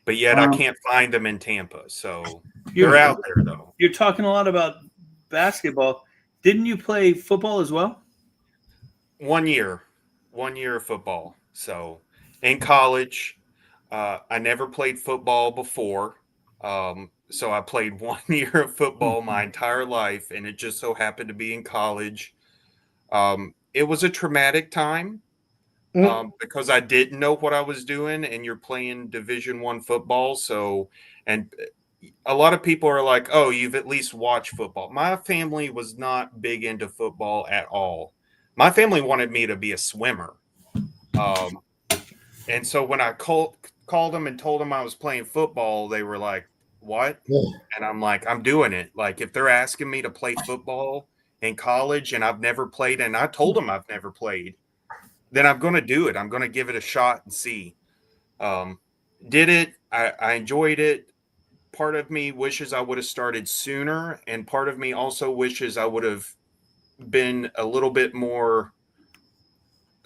But yet I can't find them in Tampa. So they're out there, though. You're talking a lot about basketball. Didn't you play football as well? 1 year of football. So in college, I never played football before. So I played 1 year of football my entire life, and it just so happened to be in college. It was a traumatic time because I didn't know what I was doing, and you're playing Division I football. So, and a lot of people are like, "Oh, you've at least watched football." My family was not big into football at all. My family wanted me to be a swimmer. Um, and so when I called them and told them I was playing football, they were like, "What?" And I'm like, "I'm doing it." Like if they're asking me to play football in college and I've never played, and I told them I've never played, then I'm going to do it. I'm going to give it a shot and see. Um, did it. I enjoyed it. Part of me wishes I would have started sooner, and part of me also wishes I would have been a little bit more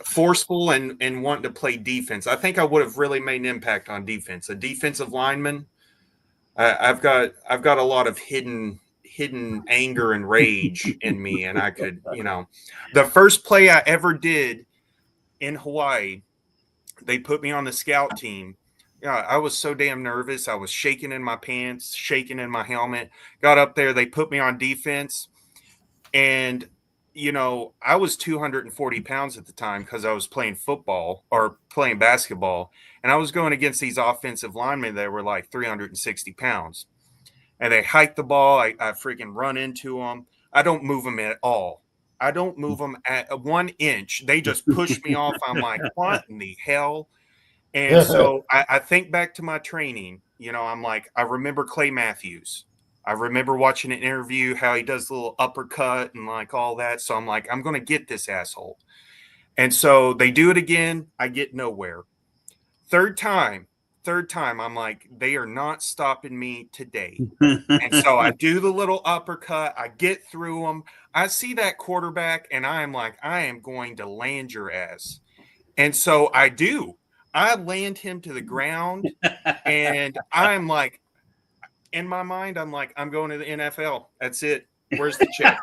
forceful and wanting to play defense. I think I would have really made an impact on defense. A defensive lineman. I've got a lot of hidden anger and rage in me, and I could, the first play I ever did in Hawaii, they put me on the scout team. Yeah, I was so damn nervous. I was shaking in my pants, shaking in my helmet. Got up there, they put me on defense, and I was 240 pounds at the time because I was playing football or playing basketball, and I was going against these offensive linemen that were like 360 pounds. And they hike the ball. I freaking run into them. I don't move them at all. I don't move them at 1 inch. They just push me off. I'm like, what in the hell? And so I think back to my training. I'm like, I remember Clay Matthews. I remember watching an interview how he does a little uppercut and like all that. So I'm like, I'm going to get this asshole. And so they do it again. I get nowhere. Third time, I'm like, they are not stopping me today. And so I do the little uppercut. I get through them. I see that quarterback, and I am like, I am going to land your ass. And so I do. I land him to the ground, and I'm like, in my mind, I'm like, I'm going to the NFL. That's it. Where's the check?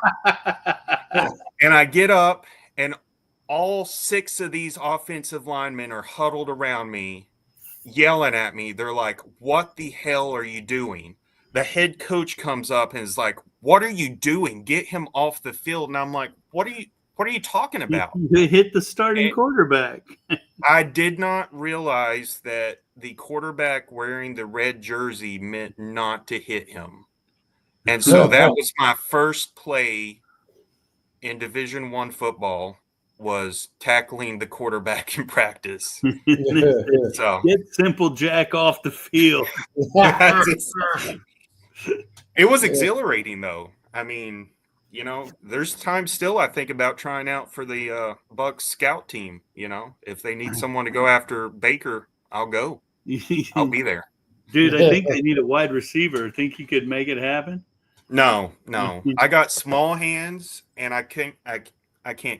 And I get up, and all 6 of these offensive linemen are huddled around me, yelling at me. They're like, what the hell are you doing? The head coach comes up and is like, what are you doing? Get him off the field. And I'm like, what are you talking about? You hit the starting quarterback. I did not realize that the quarterback wearing the red jersey meant not to hit him. And so that was my first play in Division I football, was tackling the quarterback in practice. So Get Simple Jack off the field. It was exhilarating, though. I mean, there's times still I think about trying out for the Bucks scout team. If they need someone to go after Baker, I'll go. I'll be there. Dude, I think they need a wide receiver. Think you could make it happen? No. I got small hands, and I can't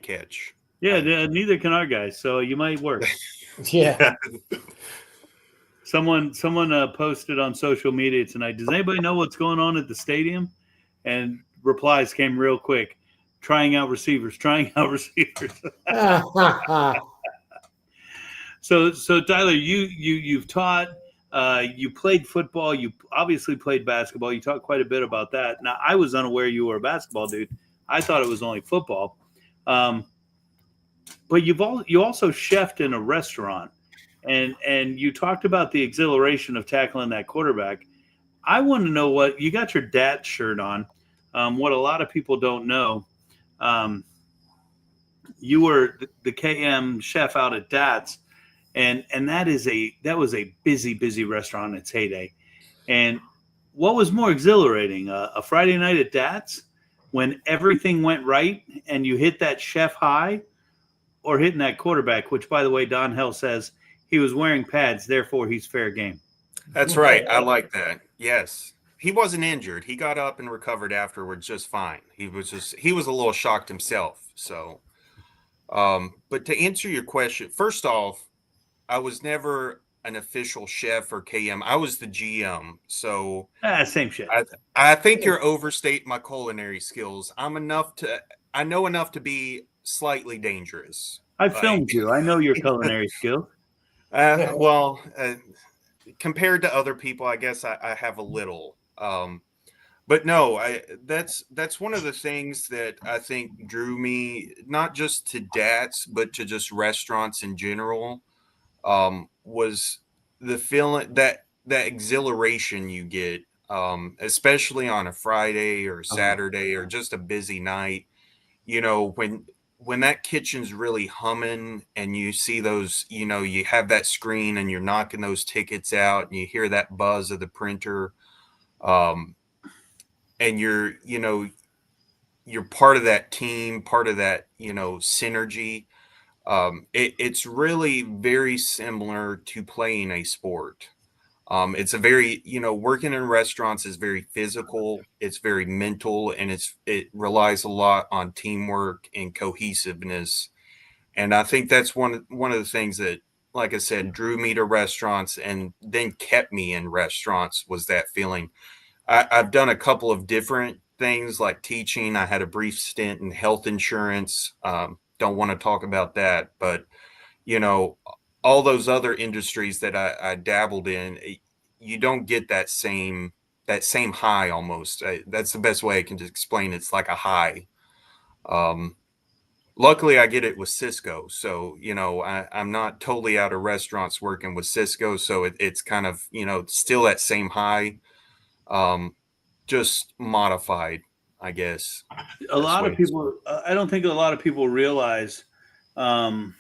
catch. Yeah, neither can our guys. So you might work. Yeah. Someone posted on social media tonight, does anybody know what's going on at the stadium? And replies came real quick. Trying out receivers. So Tyler, you've taught, you played football, you obviously played basketball. You talked quite a bit about that. Now, I was unaware you were a basketball dude. I thought it was only football. But you also chefed in a restaurant, and you talked about the exhilaration of tackling that quarterback. I want to know what you got your dad shirt on. What a lot of people don't know, you were the KM chef out at Dad's, and that was a busy restaurant in its heyday. And what was more exhilarating, a Friday night at Dad's when everything went right and you hit that chef high, or hitting that quarterback, which, by the way, Don Hell says he was wearing pads, therefore he's fair game. That's right. I like that. Yes. He wasn't injured. He got up and recovered afterwards just fine. He was a little shocked himself. So, but to answer your question, first off, I was never an official chef or KM. I was the GM. So same shit. I think you're overstating my culinary skills. I know enough to be slightly dangerous. I filmed you. I know your culinary skills. Well, compared to other people, I guess I have a little. But no, that's one of the things that I think drew me not just to Dats, but to just restaurants in general. Was the feeling that exhilaration you get, especially on a Friday or Saturday or just a busy night. You know, when that kitchen's really humming and you see those, you know, you have that screen and you're knocking those tickets out and you hear that buzz of the printer. And you're part of that team, part of that, synergy. It's really very similar to playing a sport. It's a very, working in restaurants is very physical, it's very mental, and it relies a lot on teamwork and cohesiveness. And I think that's one of the things that, like I said, drew me to restaurants and then kept me in restaurants was that feeling. I've done a couple of different things like teaching. I had a brief stint in health insurance. Don't want to talk about that, but you know, all those other industries that I dabbled in, you don't get that same high almost. That's the best way I can just explain it. It's like a high. Um, Luckily, I get it with Sysco, so I'm not totally out of restaurants working with Sysco, so it's kind of still that same high. Um, just modified, I guess. A Best lot way of to people, I don't think a lot of people realize um,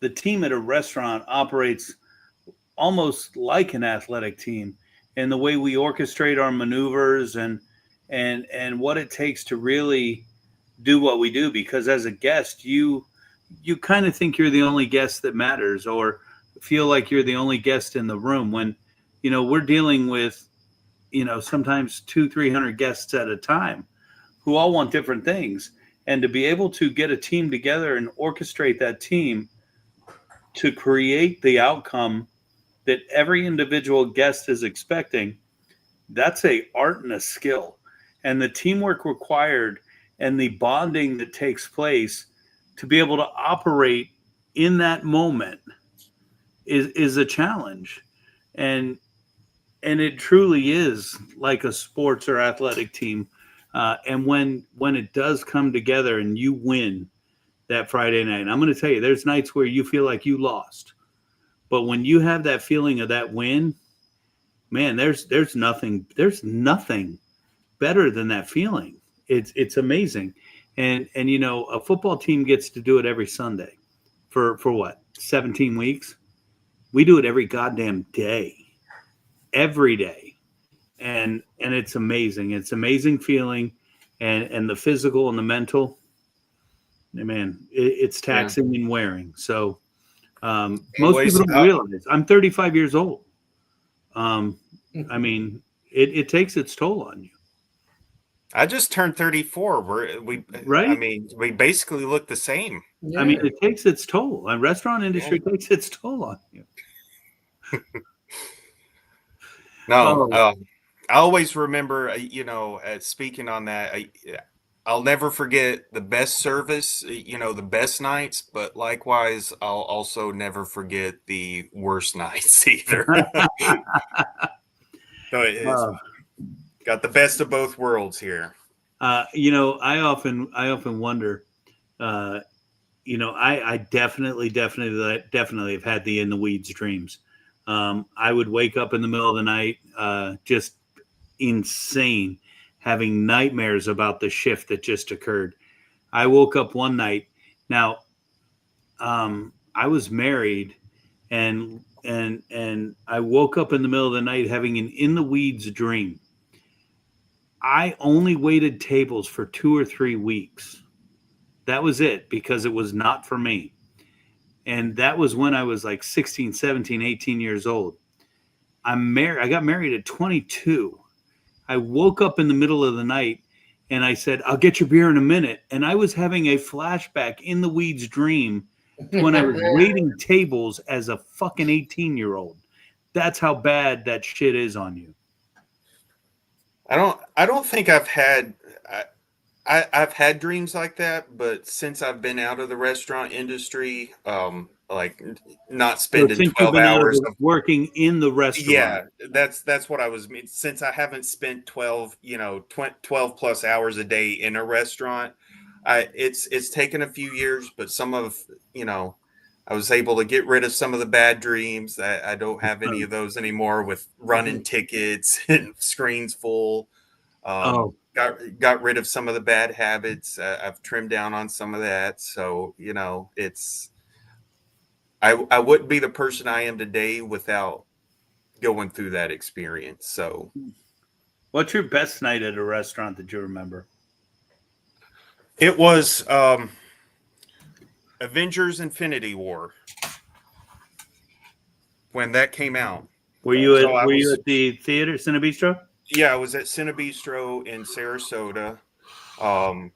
the team at a restaurant operates almost like an athletic team in the way we orchestrate our maneuvers and what it takes to really do what we do. Because as a guest, you kind of think you're the only guest that matters, or feel like you're the only guest in the room when we're dealing with sometimes 200-300 guests at a time who all want different things. And to be able to get a team together and orchestrate that team to create the outcome that every individual guest is expecting, that's a art and a skill. And the teamwork required and the bonding that takes place to be able to operate in that moment is a challenge. And it truly is like a sports or athletic team. And when it does come together and you win that Friday night, I'm going to tell you, there's nights where you feel like you lost, but when you have that feeling of that win, man, there's nothing better than that feeling. It's amazing. And a football team gets to do it every Sunday for what, 17 weeks. We do it every goddamn day, every day. And it's amazing. It's amazing feeling, and the physical and the mental, man, it's taxing and wearing. So most Always, people don't realize I'm 35 years old. I mean, it takes its toll on you. I just turned 34. Right? I mean, we basically look the same. Yeah. I mean, it takes its toll. The restaurant industry takes its toll on you. No, Oh. I always remember, speaking on that, I'll never forget the best service, the best nights, but likewise, I'll also never forget the worst nights either. So it's got the best of both worlds here. I often wonder. I definitely have had the in the weeds dreams. I would wake up in the middle of the night, just insane, having nightmares about the shift that just occurred. I woke up one night. Now, I was married, and I woke up in the middle of the night having an in the weeds dream. I only waited tables for 2 or 3 weeks. That was it, because it was not for me. And that was when I was like 16, 17, 18 years old. I'm married. I got married at 22. I woke up in the middle of the night and I said, "I'll get your beer in a minute." And I was having a flashback in the weeds dream to when I was waiting tables as a fucking 18-year-old. That's how bad that shit is on you. I don't think I've had. I've had dreams like that, but since I've been out of the restaurant industry, like not So spending since you've 12 been out of hours the of, working in the restaurant, yeah, that's what I was since I haven't spent 12, 12 plus hours a day in a restaurant. It's taken a few years, but some of, you know, I was able to get rid of some of the bad dreams. I don't have any of those anymore with running tickets and screens full. oh, Got rid of some of the bad habits. I've trimmed down on some of that. So, I wouldn't be the person I am today without going through that experience. So what's your best night at a restaurant that you remember? it was Avengers Infinity War when that came out. So I Were you was, at the theater, Cinebistro? yeah, I was at Cinebistro in Sarasota. Um,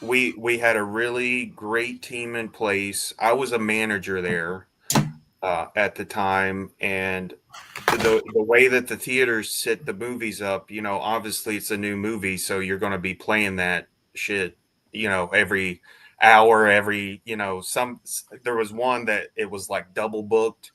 we had a really great team in place. I was a manager there at the time, and the way that the theaters set the movies up, obviously it's a new movie, so you're going to be playing that shit, every hour, every, there was one that it was like double booked,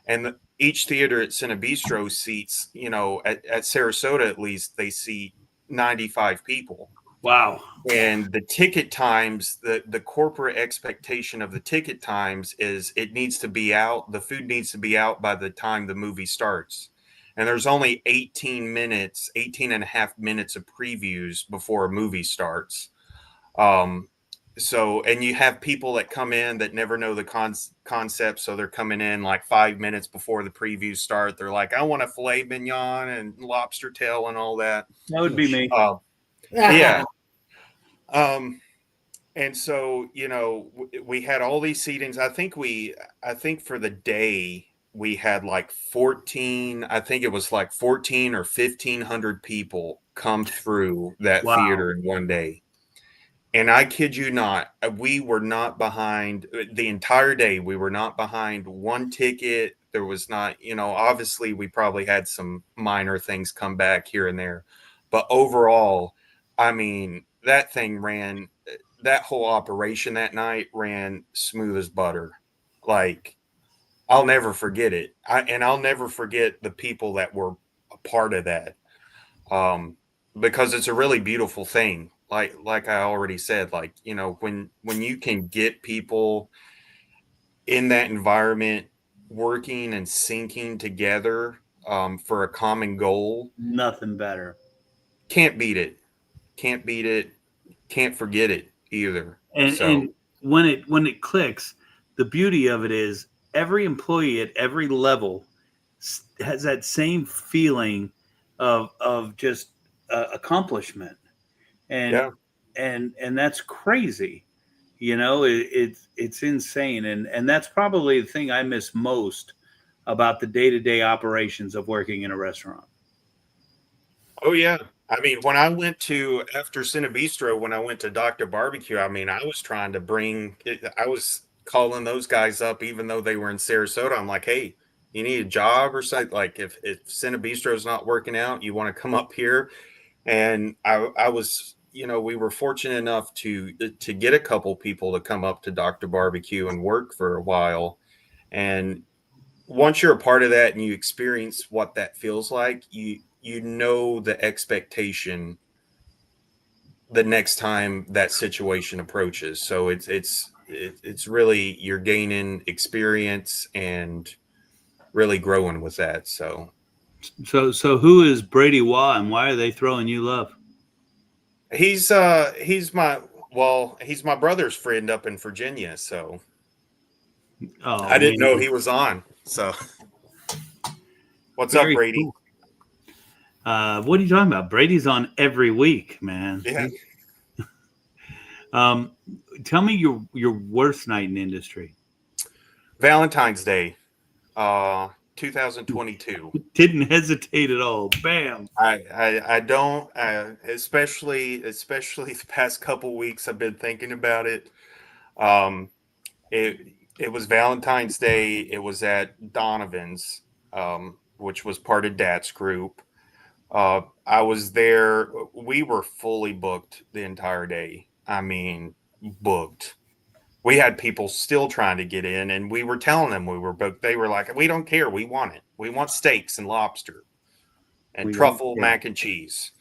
and each theater at Cinebistro seats, at Sarasota at least, they seat 95 people. Wow. And the ticket times, the corporate expectation of the ticket times is it needs to be out, the food needs to be out by the time the movie starts. And there's only 18 and a half minutes of previews before a movie starts. And you have people that come in that never know the concept. So they're coming in like 5 minutes before the previews start. They're like, I want a filet mignon and lobster tail and all that. That would be me. Yeah. And so, we had all these seatings. I think for the day we had like 14, I think it was like 14 or 1,500 people come through that Wow. theater in one day. And I kid you not, we were not behind the entire day. We were not behind one ticket. There was not, obviously we probably had some minor things come back here and there. But overall, I mean, that whole operation that night ran smooth as butter. Like, I'll never forget it. I'll never forget the people that were a part of that. Because it's a really beautiful thing. Like I already said, like, when you can get people in that environment working and syncing together for a common goal, Nothing better. can't beat it. Can't beat it. Can't forget it either. And when it clicks, the beauty of it is every employee at every level has that same feeling of just accomplishment, and Yeah. and that's crazy. It's insane, and that's probably the thing I miss most about the day-to-day operations of working in a restaurant. Oh yeah. I mean, after Cinebistro, when I went to Dr. Barbecue, I mean, I was trying to I was calling those guys up, even though they were in Sarasota. I'm like, hey, you need a job or something? Like, if Cinebistro's not working out, you want to come up here? And I was, we were fortunate enough to get a couple people to come up to Dr. Barbecue and work for a while. And once you're a part of that and you experience what that feels like, you know the expectation the next time that situation approaches. So it's really, you're gaining experience and really growing with that. So So who is Brady Waugh, and why are they throwing you love? he's my brother's friend up in Virginia. So Oh, I didn't know man. he was on. So what's up, Very Brady? cool. What are you talking about? Brady's on every week, man. Yeah. Tell me your worst night in industry. Valentine's Day, 2022. Didn't hesitate at all. Bam. I don't, especially the past couple weeks I've been thinking about it. Um, it was Valentine's Day. It was at Donovan's, which was part of Dad's group. I was there. We were fully booked the entire day. I mean, booked. We had people still trying to get in, and we were telling them we were booked. They were like, "We don't care. We want it. We want steaks and lobster and We truffle don't care." mac and cheese."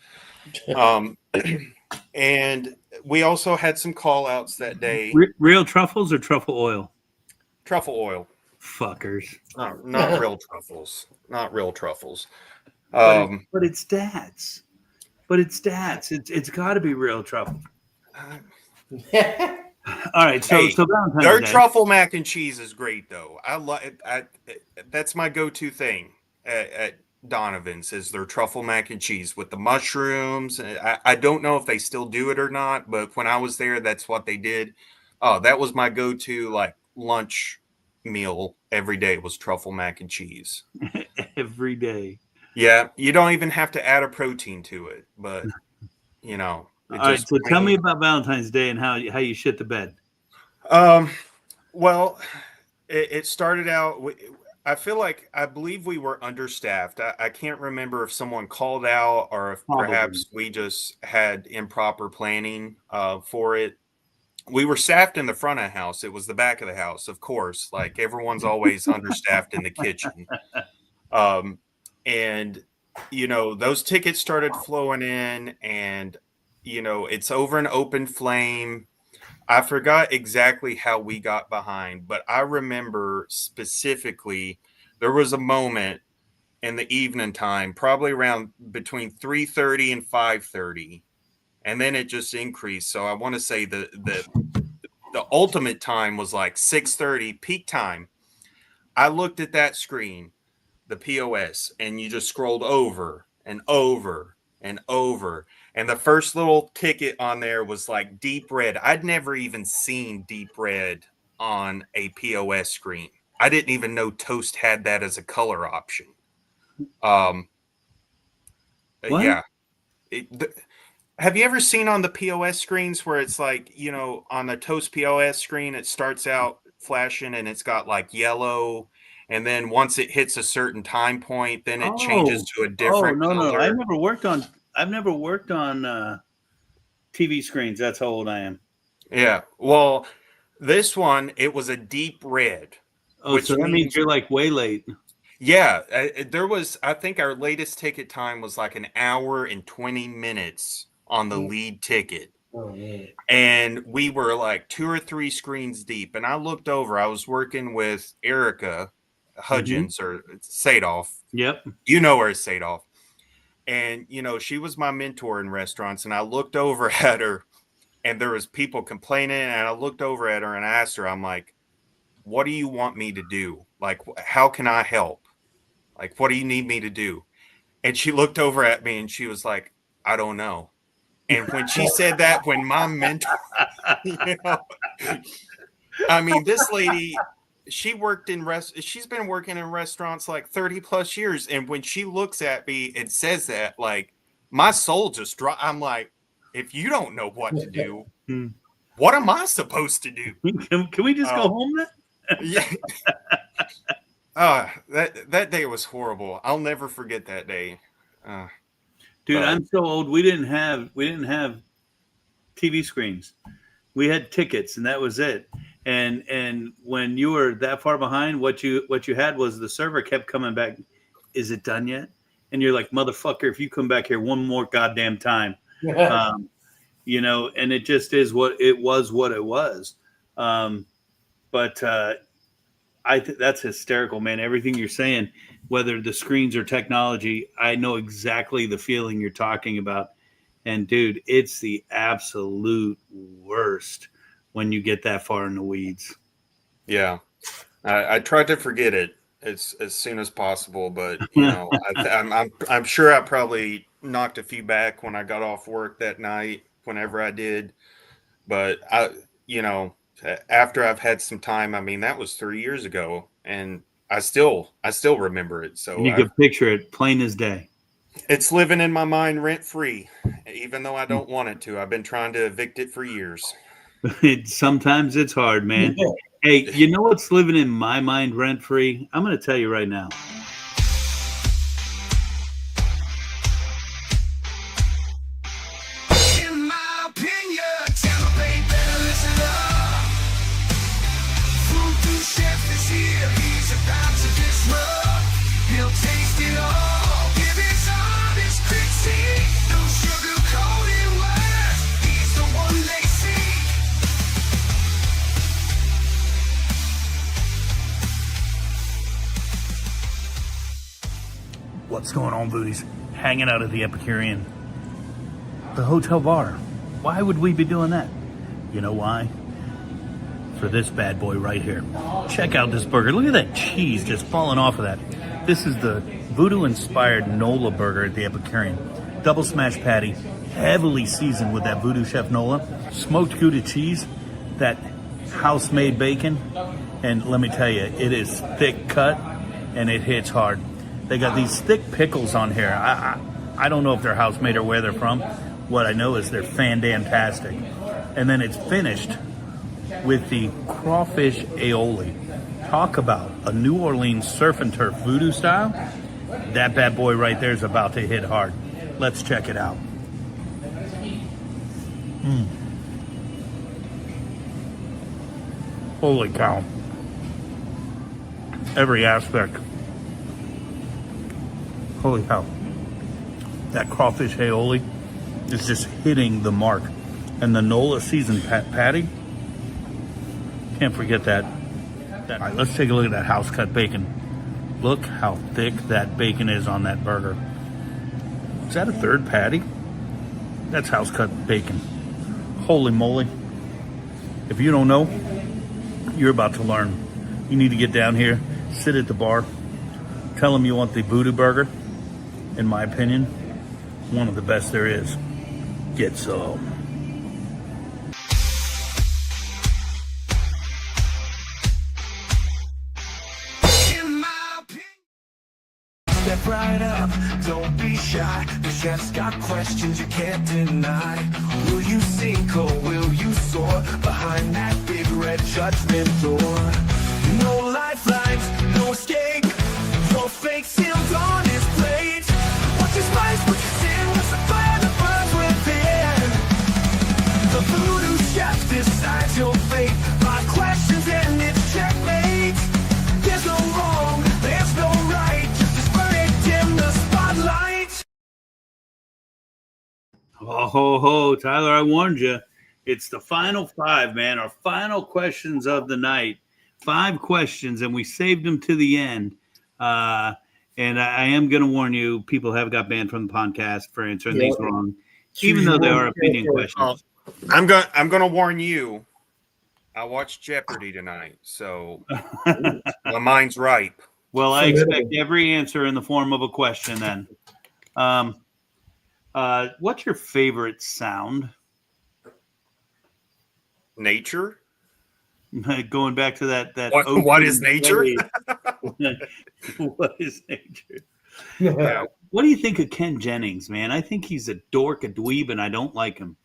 And we also had some call outs that day. Real truffles or truffle oil? Truffle oil. Fuckers. Not real truffles. Not real truffles. But it's Dad's. But it's Dad's. It's got to be real truffle. All right, so Valentine's their Day. truffle mac and cheese is great, though. I love it. That's my go-to thing at Donovan's is their truffle mac and cheese with the mushrooms. I don't know if they still do it or not, but when I was there, that's what they did. Oh, that was my go-to like lunch meal every day was truffle mac and cheese. Every day. Yeah, you don't even have to add a protein to it, but you know. All right, so tell me about Valentine's Day and how you shit the bed. Well, it started out. I believe we were understaffed. I can't remember if someone called out or if perhaps we just had improper planning for it. We were staffed in the front of the house. It was the back of the house, of course. Like everyone's always understaffed in the kitchen. And you know, those tickets started flowing in, and you know, it's over an open flame. I forgot exactly how we got behind, but I remember specifically there was a moment in the evening time, probably around between 3:30 and 5:30, and then it just increased. So I want to say the ultimate time was like 6:30 peak time. I looked at that screen, the POS, and you just scrolled over and over and over. And the first little ticket on there was like deep red. I'd never even seen deep red on a POS screen. I didn't even know Toast had that as a color option. Yeah. Have you ever seen on the POS screens where it's like, you know, on the Toast POS screen, it starts out flashing and it's got like yellow. And then once it hits a certain time point, then it changes to a different color. No. I've never worked on TV screens. That's how old I am. Yeah. Well, this one, it was a deep red. Oh, so that means you're like way late. Yeah. I think our latest ticket time was like an hour and 20 minutes on the lead ticket. Oh, man. And we were like 2 or 3 screens deep. And I looked over, I was working with Erica Hudgens or Sadoff. Yep. You know her as Sadoff. And, you know, she was my mentor in restaurants. And I looked over at her and there was people complaining. And I looked over at her and I asked her, I'm like, what do you want me to do? Like, how can I help? Like, what do you need me to do? And she looked over at me and she was like, I don't know. And when she said that, when my mentor, you know, I mean, this lady, she's been working in restaurants like 30 plus years. And when she looks at me and says that, like, my soul just dropped. I'm like, if you don't know what to do, what am I supposed to do? Can we just go home then? Yeah. That day was horrible. I'll never forget that day. Dude, I'm so old. We didn't have TV screens. We had tickets, and that was it. And when you were that far behind, what you had was the server kept coming back. Is it done yet? And you're like, motherfucker, if you come back here one more goddamn time, you know. And it just is what it was. But I think that's hysterical, man. Everything you're saying, whether the screens or technology, I know exactly the feeling you're talking about. And dude, it's the absolute worst when you get that far in the weeds. Yeah. I tried to forget it as soon as possible, but you know, I'm sure I probably knocked a few back when I got off work that night, whenever I did. But you know, after I've had some time, I mean, that was 3 years ago, and I still remember it. So you can picture it plain as day. It's living in my mind rent free, even though I don't want it to. I've been trying to evict it for years. Sometimes it's hard, man. Hey, you know what's living in my mind rent free? I'm going to tell you right now. What's going on, Voodies? Hanging out at the Epicurean, the hotel bar. Why would we be doing that? You know why? For this bad boy right here. Check out this burger. Look at that cheese just falling off of that. This is the VooDoo-inspired Nola burger at the Epicurean. Double smash patty, heavily seasoned with that VooDoo Chef Nola. Smoked Gouda cheese, that house-made bacon. And let me tell you, it is thick cut and it hits hard. They got these thick pickles on here. I don't know if they're house-made or where they're from. What I know is they're fantastic. And then it's finished with the crawfish aioli. Talk about a New Orleans surf and turf voodoo style. That bad boy right there is about to hit hard. Let's check it out. Holy cow. Every aspect. Holy cow. That crawfish aioli is just hitting the mark. And the Nola seasoned patty, can't forget that. All right, let's take a look at that house cut bacon. Look how thick that bacon is on that burger. Is that a third patty? That's house cut bacon. Holy moly. If you don't know, you're about to learn. You need to get down here, sit at the bar, tell them you want the VooDoo burger. In my opinion, one of the best there is. Get some. Step right up, don't be shy. The chef's got questions you can't deny. Will you sink or will you soar behind that big red judgment door? No lifelines, no escape. Your fate sealed on his plate. What's your spice, what's your sin, what's the fire that burns within? The VooDoo chef decides your fate. My questions and it's checkmate. There's no wrong, there's no right. Oh, ho, ho. Tyler, I warned you. It's the final five, man. Our final questions of the night. 5 questions, and we saved them to the end. And I am going to warn you, people have got banned from the podcast for answering these wrong, even though they are opinion questions. I'm going to warn you. I watched Jeopardy tonight, so my mind's ripe. Well, I expect every answer in the form of a question then. What's your favorite sound? Nature? Going back to that what is nature? What is nature? Yeah. What do you think of Ken Jennings, man? I think he's a dork, a dweeb, and I don't like him.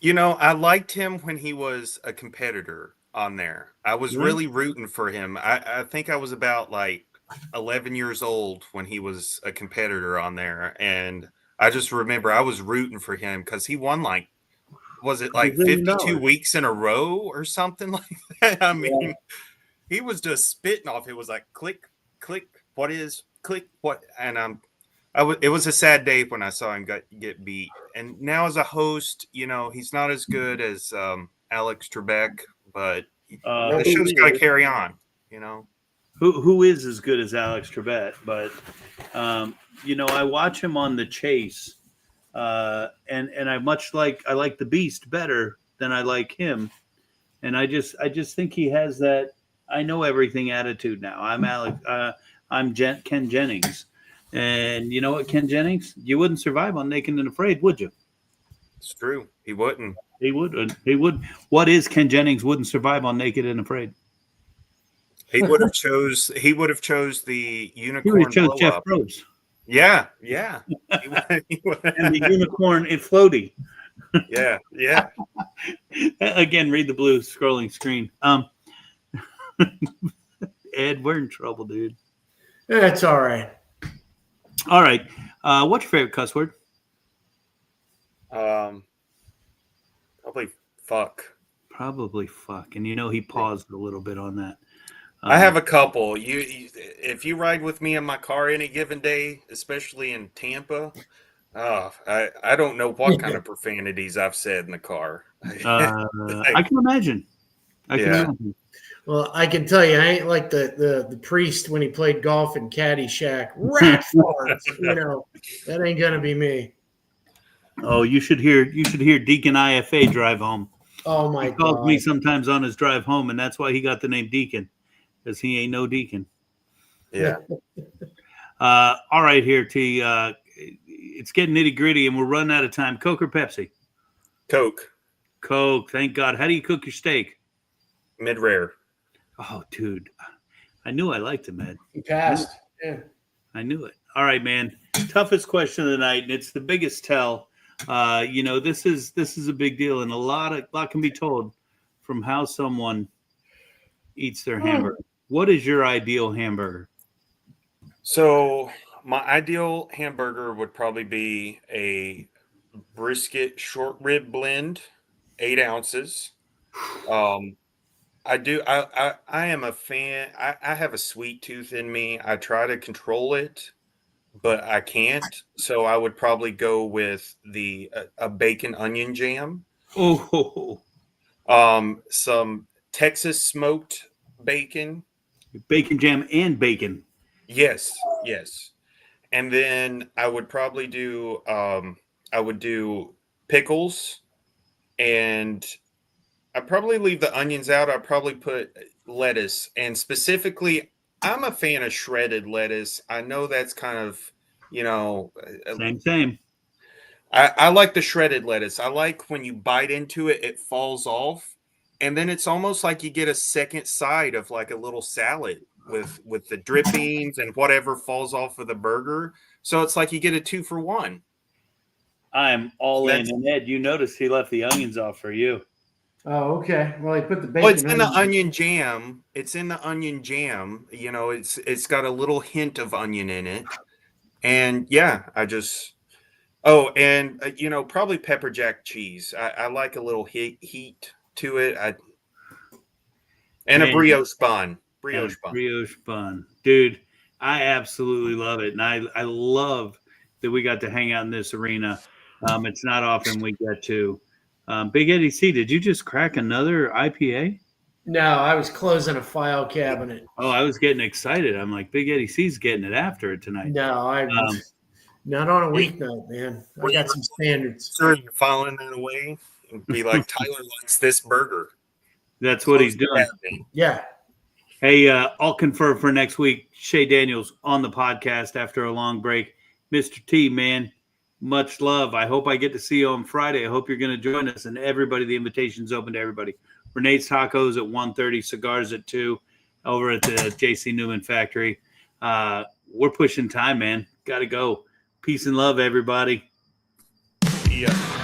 You know, I liked him when he was a competitor on there. I was really rooting for him. I think I was about like 11 years old when he was a competitor on there, and I just remember I was rooting for him because he won like, was it like 52 weeks in a row or something like that? I mean, he was just spitting off. It was like click, click, what is click, what? And it was a sad day when I saw him get beat. And now as a host, you know, he's not as good as Alex Trebek, but the show's got to carry on, you know. Who is as good as Alex Trebek? But you know, I watch him on The Chase, and I like the Beast better than I like him, and I just think he has that I know everything attitude now. I'm Ken Jennings, and you know what, Ken Jennings, you wouldn't survive on Naked and Afraid, would you? It's true. He wouldn't. He would. He would. What is Ken Jennings wouldn't survive on Naked and Afraid? He would have chose the unicorn. He would have chose Jeff blow-up. Rose. Yeah. And the unicorn in floaty. Yeah. Again, read the blue scrolling screen. Ed, we're in trouble, dude. It's all right. All right. What's your favorite cuss word? Probably fuck. Probably fuck. And you know he paused a little bit on that. I have a couple. If you ride with me in my car any given day, especially in Tampa, I don't know what kind of profanities I've said in the car. I can imagine. I can imagine. Well, I can tell you, I ain't like the priest when he played golf in Caddyshack. Rat farts, that ain't gonna be me. Oh, you should hear Deacon IFA drive home. Oh He my calls God. me sometimes on his drive home, and that's why he got the name Deacon, because he ain't no deacon. Yeah. All right, here, T. It's getting nitty gritty, and we're running out of time. Coke or Pepsi? Coke, Coke. Thank God. How do you cook your steak? mid rare. Oh, dude, I knew I liked him, man. He passed. Yeah. I knew it. All right, man. Toughest question of the night, and it's the biggest tell. This is a big deal, and a lot can be told from how someone eats their hamburger. What is your ideal hamburger? So my ideal hamburger would probably be a brisket short rib blend, 8 ounces. I am a fan. I have a sweet tooth in me. I try to control it, but I can't. So I would probably go with a bacon onion jam. Oh, Some Texas smoked bacon. bacon jam and bacon. Yes, yes. And then I would probably do pickles, and I'd probably leave the onions out. I'd probably put lettuce, and specifically I'm a fan of shredded lettuce. I know that's kind of, Same. I like the shredded lettuce. I like when you bite into it, it falls off, and then it's almost like you get a second side of like a little salad with the drippings and whatever falls off of the burger. So it's like you get a 2-for-1. I'm all in. And Ed, you noticed he left the onions off for you. Oh, okay. Well, he put the bacon. Well, it's in the onion jam. It's in the onion jam. It's got a little hint of onion in it. And yeah, probably pepper jack cheese. I like a little heat to it. And a brioche bun. Brioche bun. Dude, I absolutely love it. And I love that we got to hang out in this arena. It's not often we get to. Big Eddie C, did you just crack another IPA? No, I was closing a file cabinet. Oh, I was getting excited. I'm like, Big Eddie C's getting it after it tonight. No, I not on a weeknight, man. I got some standards. Sure, you're filing that away and be like, Tyler likes this burger. That's what he's doing. Yeah. Hey, I'll confirm for next week. Shay Daniels on the podcast after a long break. Mr. T, man, much love. I hope I get to see you on Friday. I hope you're going to join us. And everybody, the invitation's open to everybody. Renee's Tacos at 1:30, cigars at 2, over at the J.C. Newman factory. We're pushing time, man. Got to go. Peace and love, everybody. Yeah.